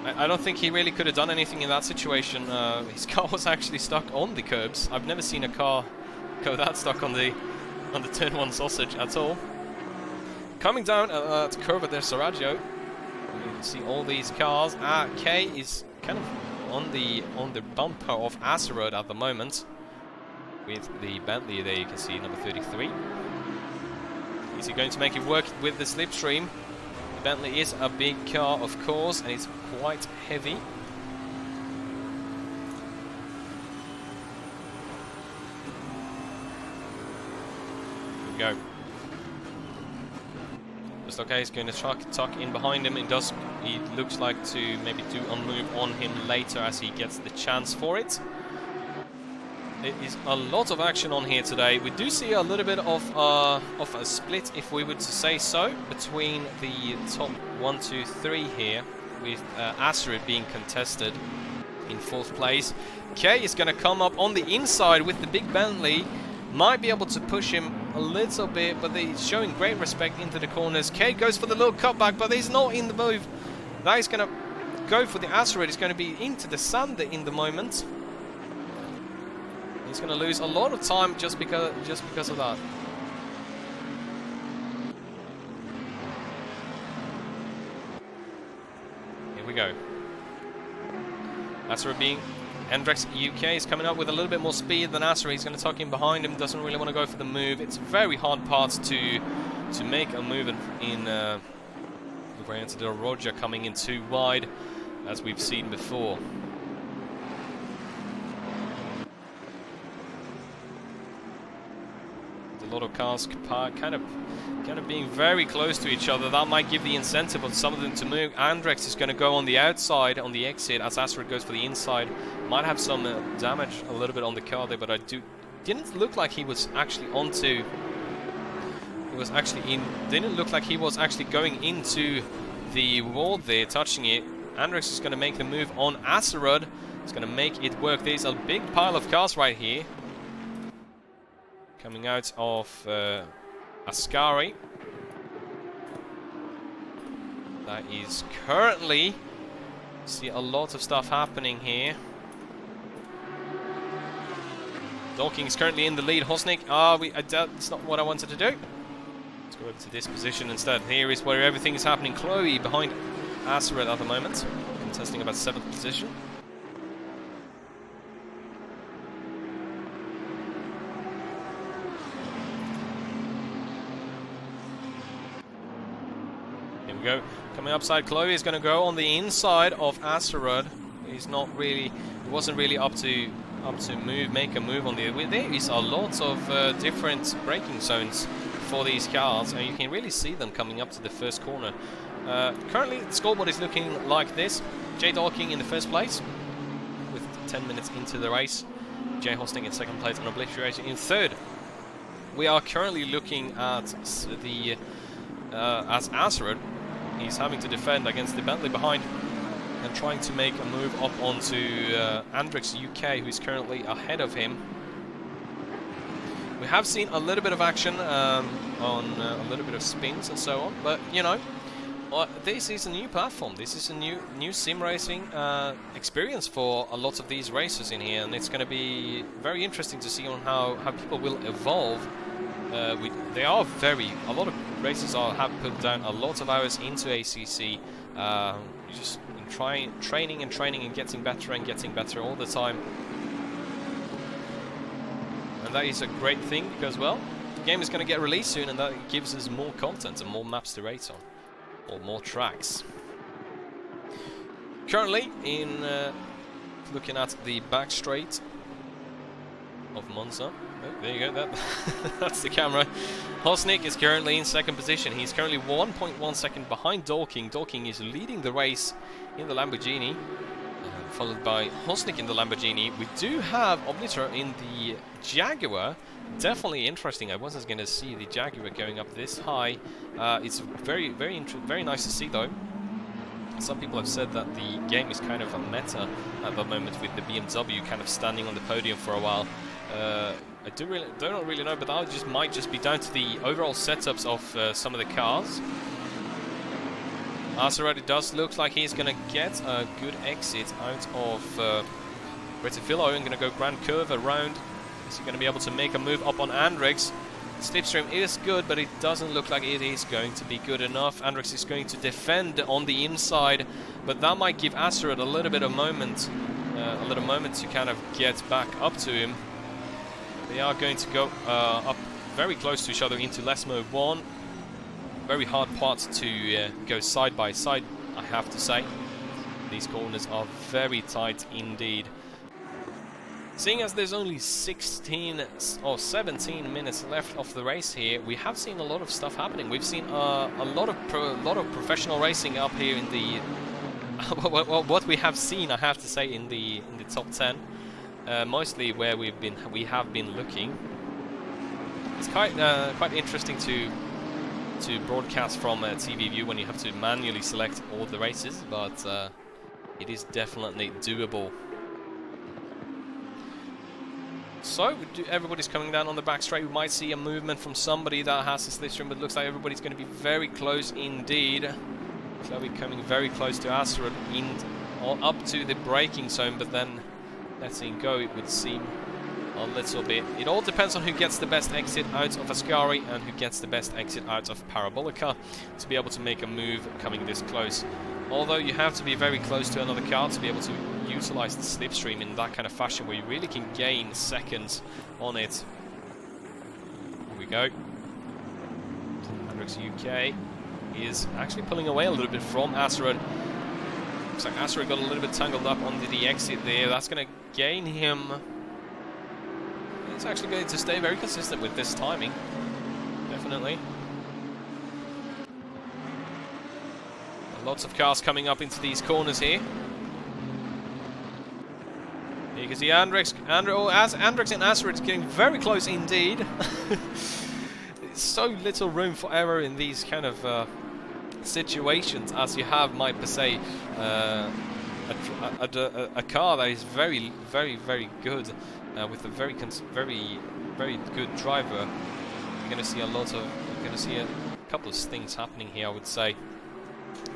I don't think he really could have done anything in that situation. His car was actually stuck on the curbs. I've never seen a car go that stuck on the turn one sausage at all. Coming down to curve there, Saraggio. You can see all these cars. K is kind of on the bumper of Acerud at the moment with the Bentley there. You can see number 33. Is he going to make it work with the slipstream? The Bentley is a big car, of course, and it's quite heavy. Here we go. Just okay, he's going to tuck in behind him. He looks like to maybe do a move on him later as he gets the chance for it. There is a lot of action on here today. We do see a little bit of a split, if we were to say so, between the top 1, 2, 3 here, with Acerud being contested in 4th place. K is going to come up on the inside with the big Bentley. Might be able to push him a little bit, but he's showing great respect into the corners. K goes for the little cutback, but he's not in the move. Now he's going to go for the Acerud. He's going to be into the sand in the moment. He's going to lose a lot of time just because of that. Here we go. Acerud being Hendrix UK is coming up with a little bit more speed than Acerud. He's going to tuck in behind him. Doesn't really want to go for the move. It's a very hard part to make a move in the variant of Roger coming in too wide, as we've seen before. A lot of cars kind of being very close to each other. That might give the incentive of some of them to move. Andrex is going to go on the outside on the exit as Acerud goes for the inside. Might have some damage a little bit on the car there, but didn't look like he was actually onto. He was actually in. Didn't look like he was actually going into the wall there, touching it. Andrex is going to make the move on Acerud. It's going to make it work. There's a big pile of cars right here. Coming out of Ascari. That is currently... See a lot of stuff happening here. Dorking is currently in the lead. Hosnik, that's not what I wanted to do. Let's go over to this position instead. Here is where everything is happening. Chloe behind Acerud at the moment, contesting about 7th position. Go. Coming upside, Chloe is going to go on the inside of Acerud. he's not really, he wasn't really up to make a move on the. There is a lot of different braking zones for these cars, and you can really see them coming up to the first corner. Currently, the scoreboard is looking like this: Jay Dorking in the first place with 10 minutes into the race. Jay Hosting in second place and Obliteration in third. We are currently looking at the as Asserud. He's having to defend against the Bentley behind and trying to make a move up onto Andrix UK, who is currently ahead of him. We have seen a little bit of action on a little bit of spins and so on, but you know, this is a new platform. This is a new sim racing experience for a lot of these racers in here, and it's going to be very interesting to see on how people will evolve. They are a lot of racers have put down a lot of hours into ACC, just training and getting better all the time. And that is a great thing because, well, the game is going to get released soon, and that gives us more content and more maps to race on, or more tracks. Currently, in looking at the back straight of Monza. Oh, there you go, that's the camera. Hosnick is currently in second position. He's currently 1.1 second behind Dorking. Dorking is leading the race in the Lamborghini, followed by Hosnick in the Lamborghini. We do have Obliter in the Jaguar. Definitely interesting. I wasn't going to see the Jaguar going up this high. It's very nice to see, though. Some people have said that the game is kind of a meta at the moment, with the BMW kind of standing on the podium for a while. I don't really know, but that might just be down to the overall setups of some of the cars. Asserud, it does look like he's going to get a good exit out of Retifilo and going to go grand curve around. Is he going to be able to make a move up on Andrix? Slipstream is good, but it doesn't look like it is going to be good enough. Andrix is going to defend on the inside, but that might give Asserud a little bit of moment, to kind of get back up to him. They are going to go up very close to each other into less mode 1. Very hard parts to go side by side, I have to say. These corners are very tight indeed. Seeing as there's only 16 or 17 minutes left of the race here, we have seen a lot of stuff happening. We've seen a lot of professional racing up here in the what we have seen, I have to say, in the top 10. Mostly where we have been looking. It's quite interesting to broadcast from TV view when you have to manually select all the races, but it is definitely doable. So everybody's coming down on the back straight. We might see a movement from somebody that has a slipstream, but it looks like everybody's going to be very close indeed. Chloe coming very close to Asserud up to the braking zone, but then letting go, it would seem, a little bit. It all depends on who gets the best exit out of Ascari and who gets the best exit out of Parabolica to be able to make a move coming this close. Although you have to be very close to another car to be able to utilize the slipstream in that kind of fashion where you really can gain seconds on it. Here we go. Hendrix UK is actually pulling away a little bit from Asserud. Looks like Asserud got a little bit tangled up on the exit there. That's going to gain him. He's actually going to stay very consistent with this timing. Definitely. Lots of cars coming up into these corners here. You can see Andrix and Asserud is getting very close indeed. There's so little room for error in these kind of situations, as you have, might per se, a car that is very good with a very good driver. You're going to see a couple of things happening here, I would say.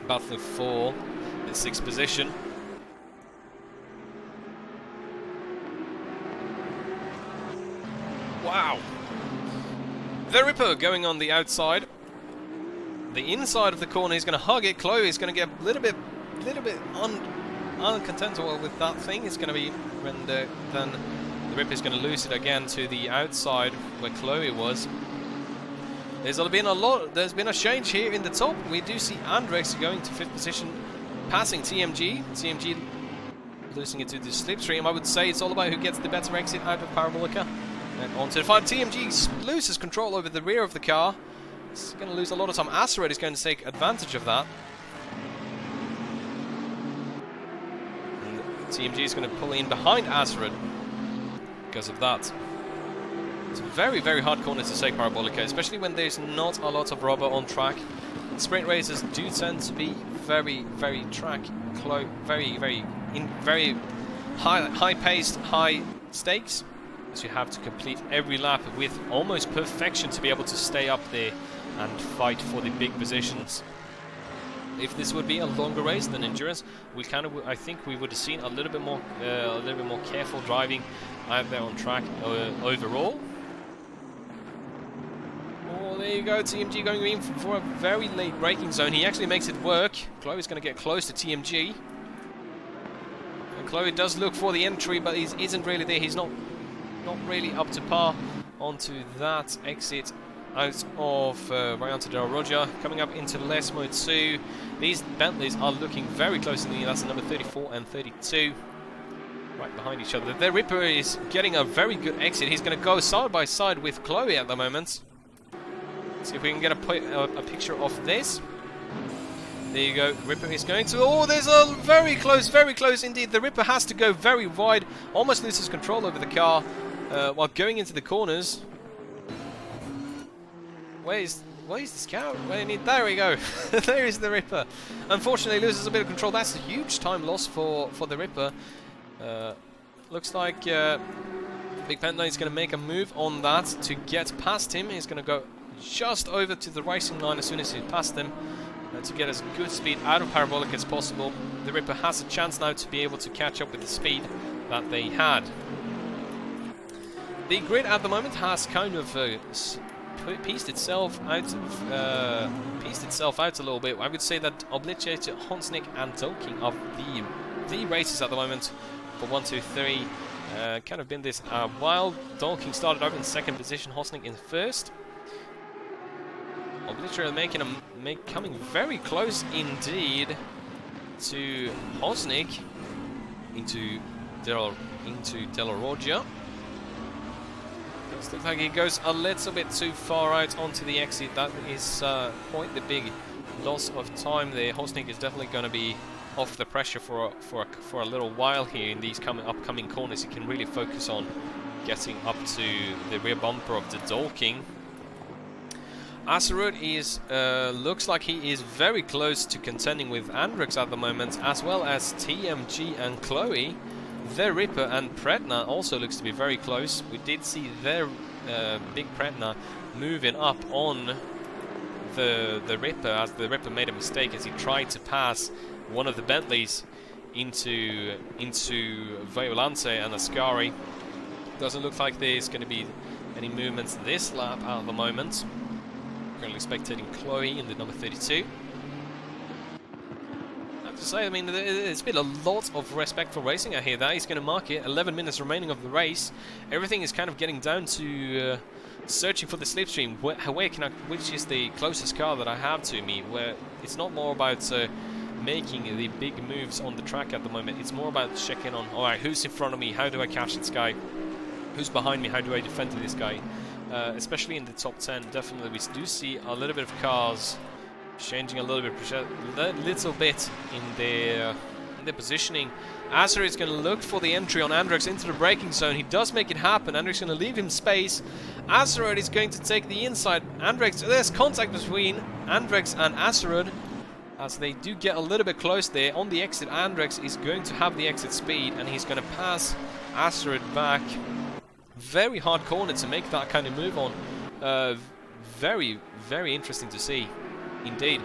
Battle for the 6th position. Wow! The Ripper going on the outside. The inside of the corner, he's going to hug it. Chloe is going to get a little bit uncontentable with that thing. It's going to be when then the Ripper is going to lose it again to the outside where Chloe was. There's been a change here in the top. We do see Andrix going to 5th position, passing TMG. TMG losing it to the slipstream. I would say it's all about who gets the better exit out of Parabolica. And onto the final. TMG loses control over the rear of the car. It's going to lose a lot of time. Asteroid is going to take advantage of that. And TMG is going to pull in behind Asteroid because of that. It's a very, very hard corner to take Parabolica, especially when there's not a lot of rubber on track. Sprint races do tend to be very, very very high-paced, high stakes. So you have to complete every lap with almost perfection to be able to stay up there and fight for the big positions. If this would be a longer race than endurance, I think we would have seen a little bit more careful driving out there on track overall. Oh, there you go, TMG going in for a very late braking zone. He actually makes it work. Chloe's going to get close to TMG. And Chloe does look for the entry, but he isn't really there. He's not really up to par onto that exit out of Variante del Roger. Coming up into Lesmo 2. These Bentleys are looking very close to me. That's the number 34 and 32. Right behind each other. The Ripper is getting a very good exit. He's going to go side by side with Chloe at the moment. See if we can get a picture of this. There you go. Ripper is going to... Oh, there's a very close indeed. The Ripper has to go very wide. Almost loses control over the car while going into the corners. Where is this car? There we go. There is the Ripper. Unfortunately, loses a bit of control. That's a huge time loss for the Ripper. Looks like Big Panda is going to make a move on that to get past him. He's going to go just over to the racing line as soon as he's past him to get as good speed out of Parabolic as possible. The Ripper has a chance now to be able to catch up with the speed that they had. The grid at the moment has kind of pieced itself out a little bit. I would say that Obligator, Honsnik and Dolking are the races at the moment for 1, 2, 3. Kind of been this while. Dolking started out in second position, Honsnik in first. Obliterator coming very close indeed to Hosnik into Del Rogia. Looks like he goes a little bit too far out onto the exit. That is quite the big loss of time there. Hosnik is definitely going to be off the pressure for a little while here in these upcoming corners. He can really focus on getting up to the rear bumper of the Dolking. Acerud is looks like he is very close to contending with Andrix at the moment, as well as TMG and Chloe. Their Ripper and Predna also looks to be very close. We did see their big Predna moving up on the Ripper, as the Ripper made a mistake as he tried to pass one of the Bentleys into Violante and Ascari. Doesn't look like there's going to be any movements this lap at the moment. Currently spectating Chloe in the number 32. I have to say, I mean, it's been a lot of respectful racing. I hear that. He's going to mark it. 11 minutes remaining of the race. Everything is kind of getting down to searching for the slipstream. Which is the closest car that I have to me? Where it's not more about making the big moves on the track at the moment. It's more about checking on, alright, who's in front of me? How do I catch this guy? Who's behind me? How do I defend this guy? Especially in the top 10, definitely we do see a little bit of cars changing a little bit in their positioning. Azar is going to look for the entry on Andrex into the braking zone. He does make it happen. Andrex is going to leave him space. Azarud is going to take the inside. There's contact between Andrex and Azarud as they do get a little bit close there. On the exit, Andrex is going to have the exit speed and he's going to pass Azarud back. Very hard corner to make that kind of move on. Very, very interesting to see, indeed.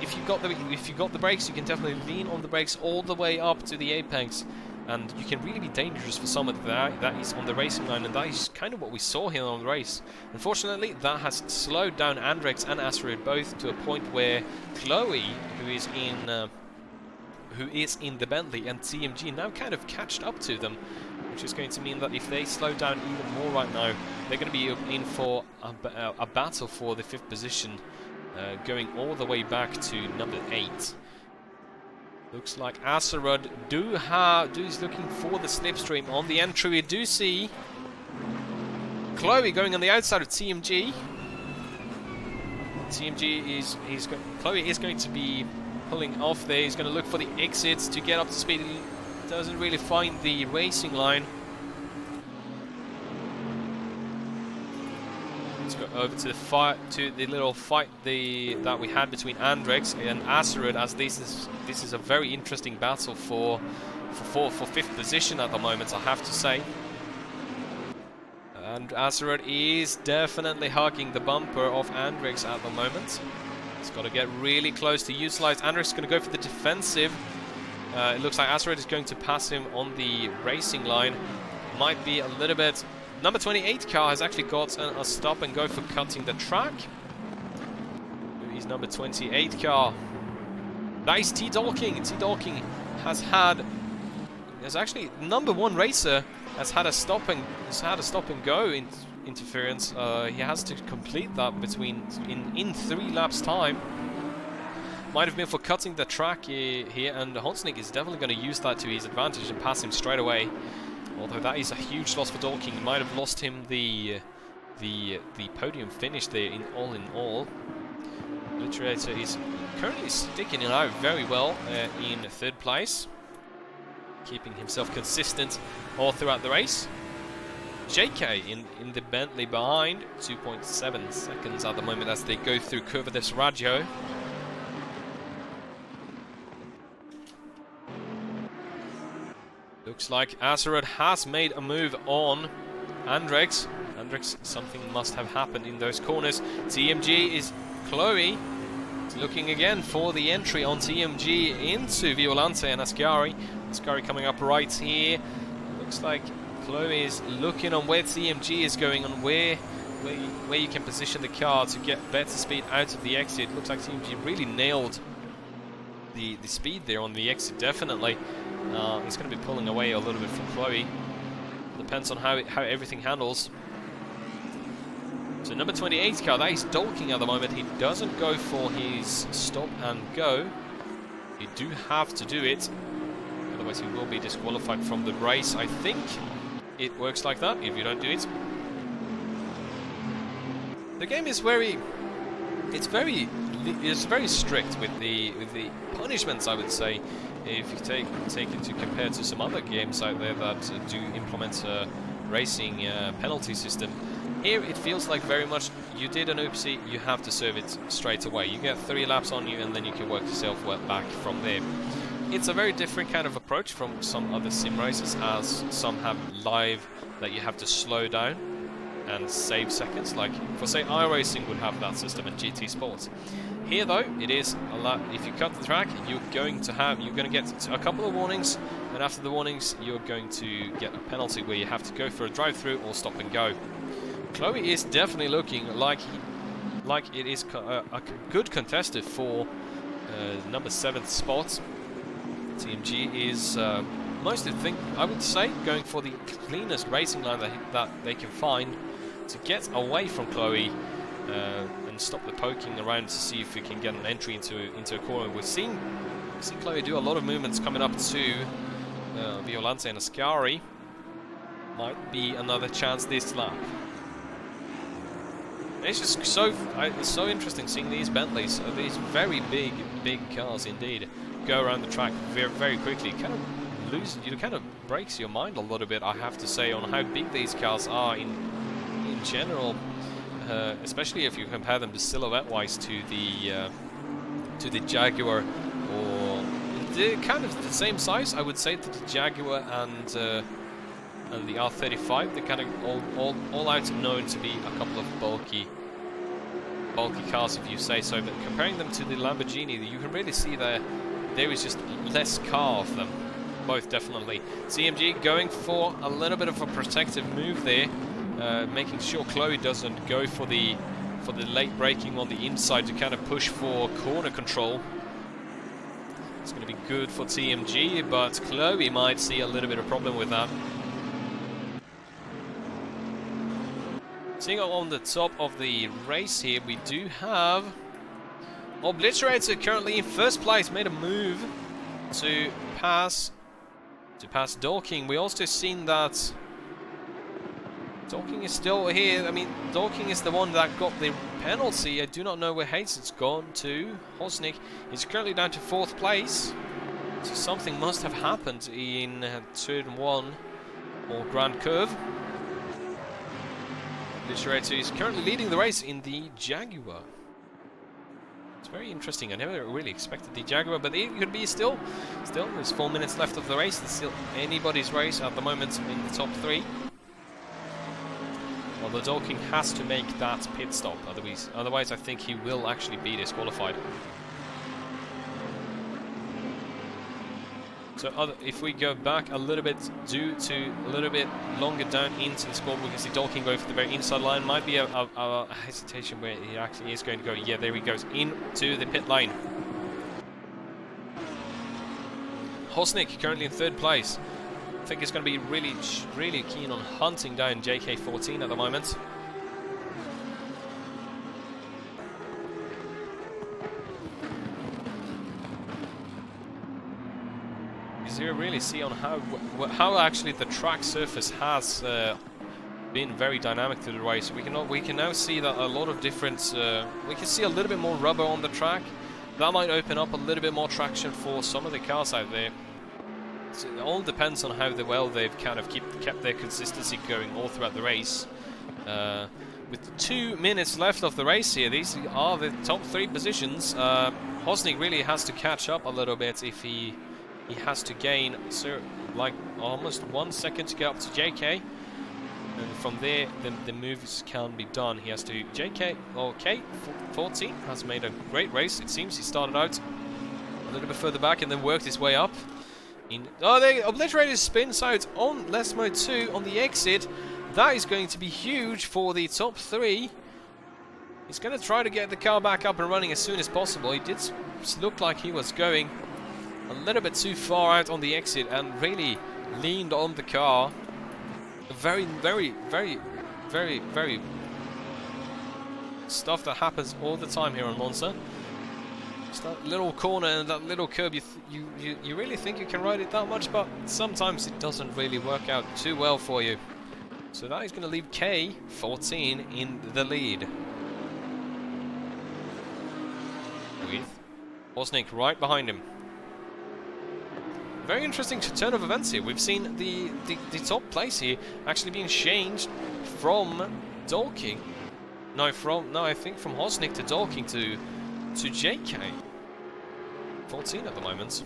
If you got the brakes, you can definitely lean on the brakes all the way up to the apex, and you can really be dangerous for someone that is on the racing line, and that is kind of what we saw here on the race. Unfortunately, that has slowed down Andrex and Asteroid both to a point where Chloe, who is in the Bentley, and TMG now kind of catched up to them, which is going to mean that if they slow down even more right now, they're going to be in for a battle for the 5th position, going all the way back to number 8. Looks like Assetto is looking for the slipstream on the entry. We do see Chloe going on the outside of TMG. Chloe is going to be pulling off there. He's going to look for the exits to get up to speed. He doesn't really find the racing line. Let's go over to the little fight that we had between Andrex and Assetto, as this is a very interesting battle for fifth position at the moment, I have to say. And Assetto is definitely hugging the bumper of Andrex at the moment. He's got to get really close to utilize. Andrex is going to go for the defensive. It looks like Assetto is going to pass him on the racing line. Might be a little bit... Number 28 car has actually got a stop and go for cutting the track. He's number 28 car. Nice T-Dolking. T-Dolking has actually number 1 racer has had a stop and go interference. He has to complete that in 3 laps time. Might have been for cutting the track here, and Honsnik is definitely going to use that to his advantage and pass him straight away. Although that is a huge loss for Dolking. Might have lost him the podium finish there in all. Literator is currently sticking it out very well in 3rd place, keeping himself consistent all throughout the race. JK in the Bentley behind, 2.7 seconds at the moment as they go through Curva del Raggio. Looks like Assetto has made a move on Andrex. Something must have happened in those corners. TMG is Chloe. Is looking again for the entry on TMG into Violante and Ascari. Ascari coming up right here. Looks like Chloe is looking on where TMG is going, on where you can position the car to get better speed out of the exit. Looks like TMG really nailed the speed there on the exit, definitely. He's going to be pulling away a little bit from Chloe. Depends on how everything handles. So number 28 car, that is Dolking at the moment. He doesn't go for his stop and go. You do have to do it, otherwise he will be disqualified from the race. I think it works like that if you don't do it. The game is very strict with the punishments, I would say. If you take it to compare to some other games out there that do implement a racing penalty system, here it feels like very much you did an oopsie, you have to serve it straight away. You get 3 laps on you and then you can work yourself back from there. It's a very different kind of approach from some other sim races, as some have live that you have to slow down and save seconds, like for say iRacing would have that system and GT Sports. Here though, it is a lot. If you cut the track, you're going to get a couple of warnings, and after the warnings you're going to get a penalty where you have to go for a drive-through or stop and go. Chloe is definitely looking like it is a good contester for number 7th spot. TMG is I would say going for the cleanest racing line that they can find to get away from Chloe and stop the poking around to see if we can get an entry into a corner. We've seen Chloe do a lot of movements coming up to Violante and Ascari. Might be another chance this lap. It's just so interesting seeing these Bentleys, these very big cars indeed, go around the track very, very quickly. It kind of breaks your mind a little bit, I have to say, on how big these cars are in general, especially if you compare them to silhouette-wise to the Jaguar, or they're kind of the same size, I would say, to the Jaguar and the R35. They're kind of all out known to be a couple of bulky cars, if you say so. But comparing them to the Lamborghini, you can really see there is just less car of them. Both definitely. CMG going for a little bit of a protective move there, making sure Chloe doesn't go for the late braking on the inside to kind of push for corner control. It's going to be good for TMG, but Chloe might see a little bit of problem with that. Seeing on the top of the race here, we do have Obliterator currently in first place, made a move to pass Dorking. We also seen that Dorking is still here. I mean, Dorking is the one that got the penalty. I do not know where Hayes gone to. Hosnick is currently down to 4th place. So something must have happened in turn 1 or Grand Curve. Literator is currently leading the race in the Jaguar. It's very interesting. I never really expected the Jaguar, but it could be still. There's 4 minutes left of the race. It's still anybody's race at the moment in the top 3. Although Dorking has to make that pit stop, otherwise I think he will actually be disqualified. So if we go back a little bit, due to a little bit longer down into the scoreboard, we can see Dorking going for the very inside line. Might be a hesitation where he actually is going to go. Yeah, there he goes into the pit lane. Hosnick currently in 3rd place. I think he's going to be really keen on hunting down JK14 at the moment. Because you really see on how actually the track surface has been very dynamic through the race. We can now see that a lot of different. We can see a little bit more rubber on the track. That might open up a little bit more traction for some of the cars out there. So it all depends on how well they've kind of kept their consistency going all throughout the race. With 2 minutes left of the race here, these are the top 3 positions. Hosnick really has to catch up a little bit if he has to gain like almost 1 second to get up to JK. And from there, the moves can be done. He has to K14 has made a great race. It seems he started out a little bit further back and then worked his way up. They obliterated spins out on less mode 2 on the exit. That is going to be huge for the top 3. He's going to try to get the car back up and running as soon as possible. He did look like he was going a little bit too far out on the exit and really leaned on the car. Very stuff that happens all the time here on Monza. Just that little corner and that little curb, you really think you can ride it that much, but sometimes it doesn't really work out too well for you. So that is going to leave K14 in the lead, with Hosnick right behind him. Very interesting turn of events here. We've seen the top place here actually being changed from Dorking. No, I think from Hosnick to Dorking to JK14 at the moment.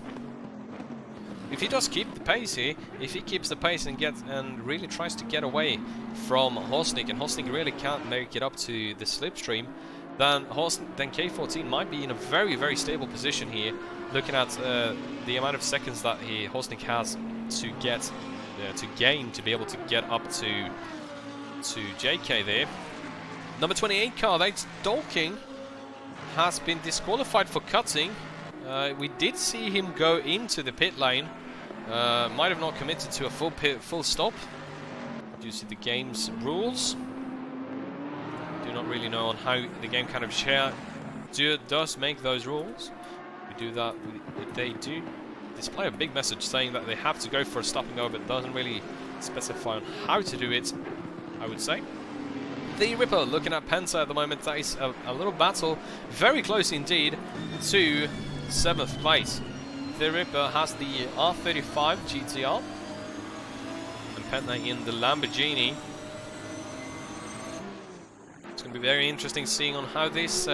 If he does keep the pace here, if he keeps the pace and really tries to get away from Hosnick, and Hosnick really can't make it up to the slipstream, then K14 might be in a very stable position here. Looking at the amount of seconds that Hosnick has to gain to be able to get up to JK there. Number 28 car, that's Dorking, has been disqualified for cutting. We did see him go into the pit lane. Might have not committed to a full stop due to the game's rules. Do not really know on how the game kind of does make those rules. We do that. They do display a big message saying that they have to go for a stopping over. It doesn't really specify on how to do it, I would say. The Ripper looking at Penta at the moment. That is a little battle, very close indeed to 7th place. The Ripper has the R35 GTR and Penta in the Lamborghini. It's going to be very interesting seeing on how this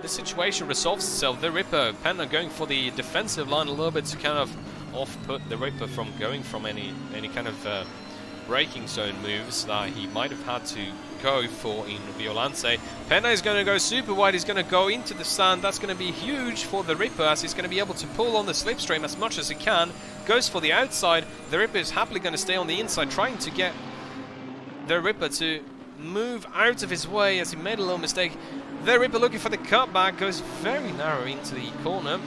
situation resolves itself. The Ripper, Penta going for the defensive line a little bit to kind of off-put the Ripper from going from any kind of braking zone moves that he might have had to go for in Violante. Penta is going to go super wide. He's going to go into the sand. That's going to be huge for the Ripper, as he's going to be able to pull on the slipstream as much as he can. Goes for the outside. The Ripper is happily going to stay on the inside, trying to get the Ripper to move out of his way, as he made a little mistake. The Ripper looking for the cutback, goes very narrow into the corner.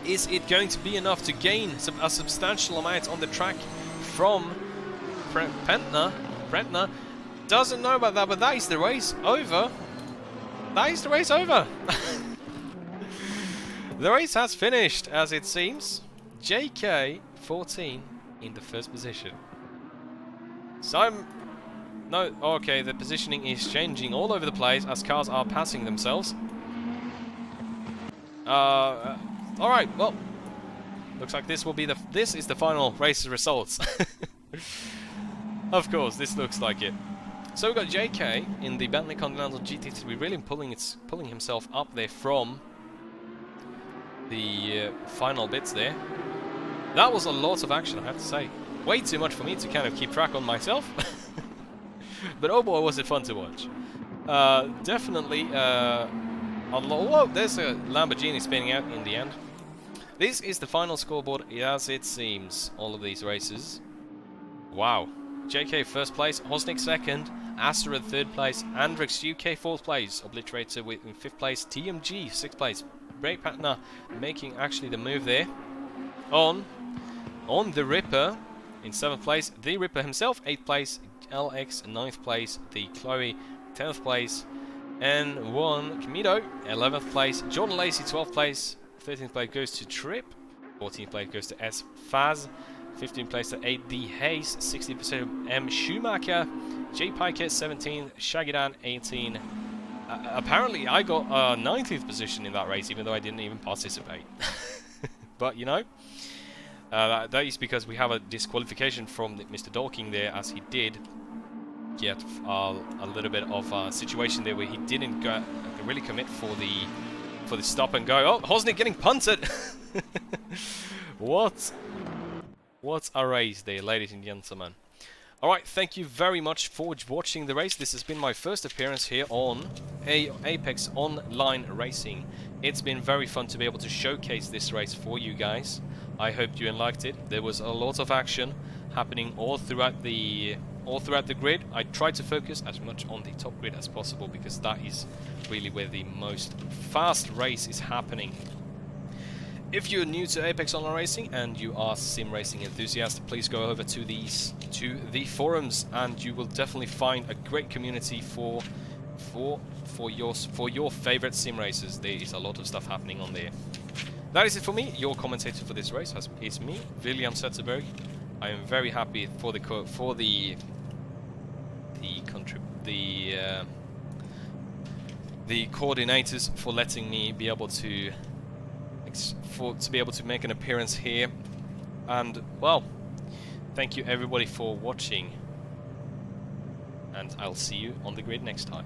Is it going to be enough to gain a substantial amount on the track from Brentner? Doesn't know about that, but that is the race over. That is the race over. The race has finished, as it seems. JK 14 in the first position. So no, okay, the positioning is changing all over the place as cars are passing themselves. Alright, well, looks like this is the final race results. Of course, this looks like it. So we've got JK in the Bentley Continental GT3 really pulling himself up there from the final bits there. That was a lot of action, I have to say. Way too much for me to kind of keep track on myself. But oh boy, was it fun to watch. Definitely, whoa, there's a Lamborghini spinning out in the end. This is the final scoreboard as it seems, all of these races. Wow. JK first place, Hosnick second, Astor at third place, Andrix UK fourth place, Obliterator in fifth place, TMG sixth place, Brake Partner making actually the move there. On the Ripper in seventh place, the Ripper himself eighth place, LX ninth place, the Chloe 10th place, N1 Camito 11th place, Jordan Lacey 12th place, 13th place goes to Trip, 14th place goes to S Faz, 15th place to 8D Hayes, 16th M Schumacher, J Piker 17, Shaggydan 18. Apparently I got 19th position in that race even though I didn't even participate. But you know, that is because we have a disqualification from Mr. Dorking there, as he did get a little bit of a situation there where he didn't really commit for the stop and go. Oh, Hosnick getting punted! What a race there, ladies and gentlemen. Alright, thank you very much for watching the race. This has been my first appearance here on Apex Online Racing. It's been very fun to be able to showcase this race for you guys. I hope you liked it. There was a lot of action happening all throughout the grid. I tried to focus as much on the top grid as possible because that is really where the most fast race is happening. If you're new to Apex Online Racing and you are sim racing enthusiast, please go over to the forums and you will definitely find a great community for your favorite sim races. There is a lot of stuff happening on there. That is it for me. Your commentator for this race is me, William Zetterberg. I am very happy for the coordinators for letting me be able to make an appearance here. And well, thank you everybody for watching, and I'll see you on the grid next time.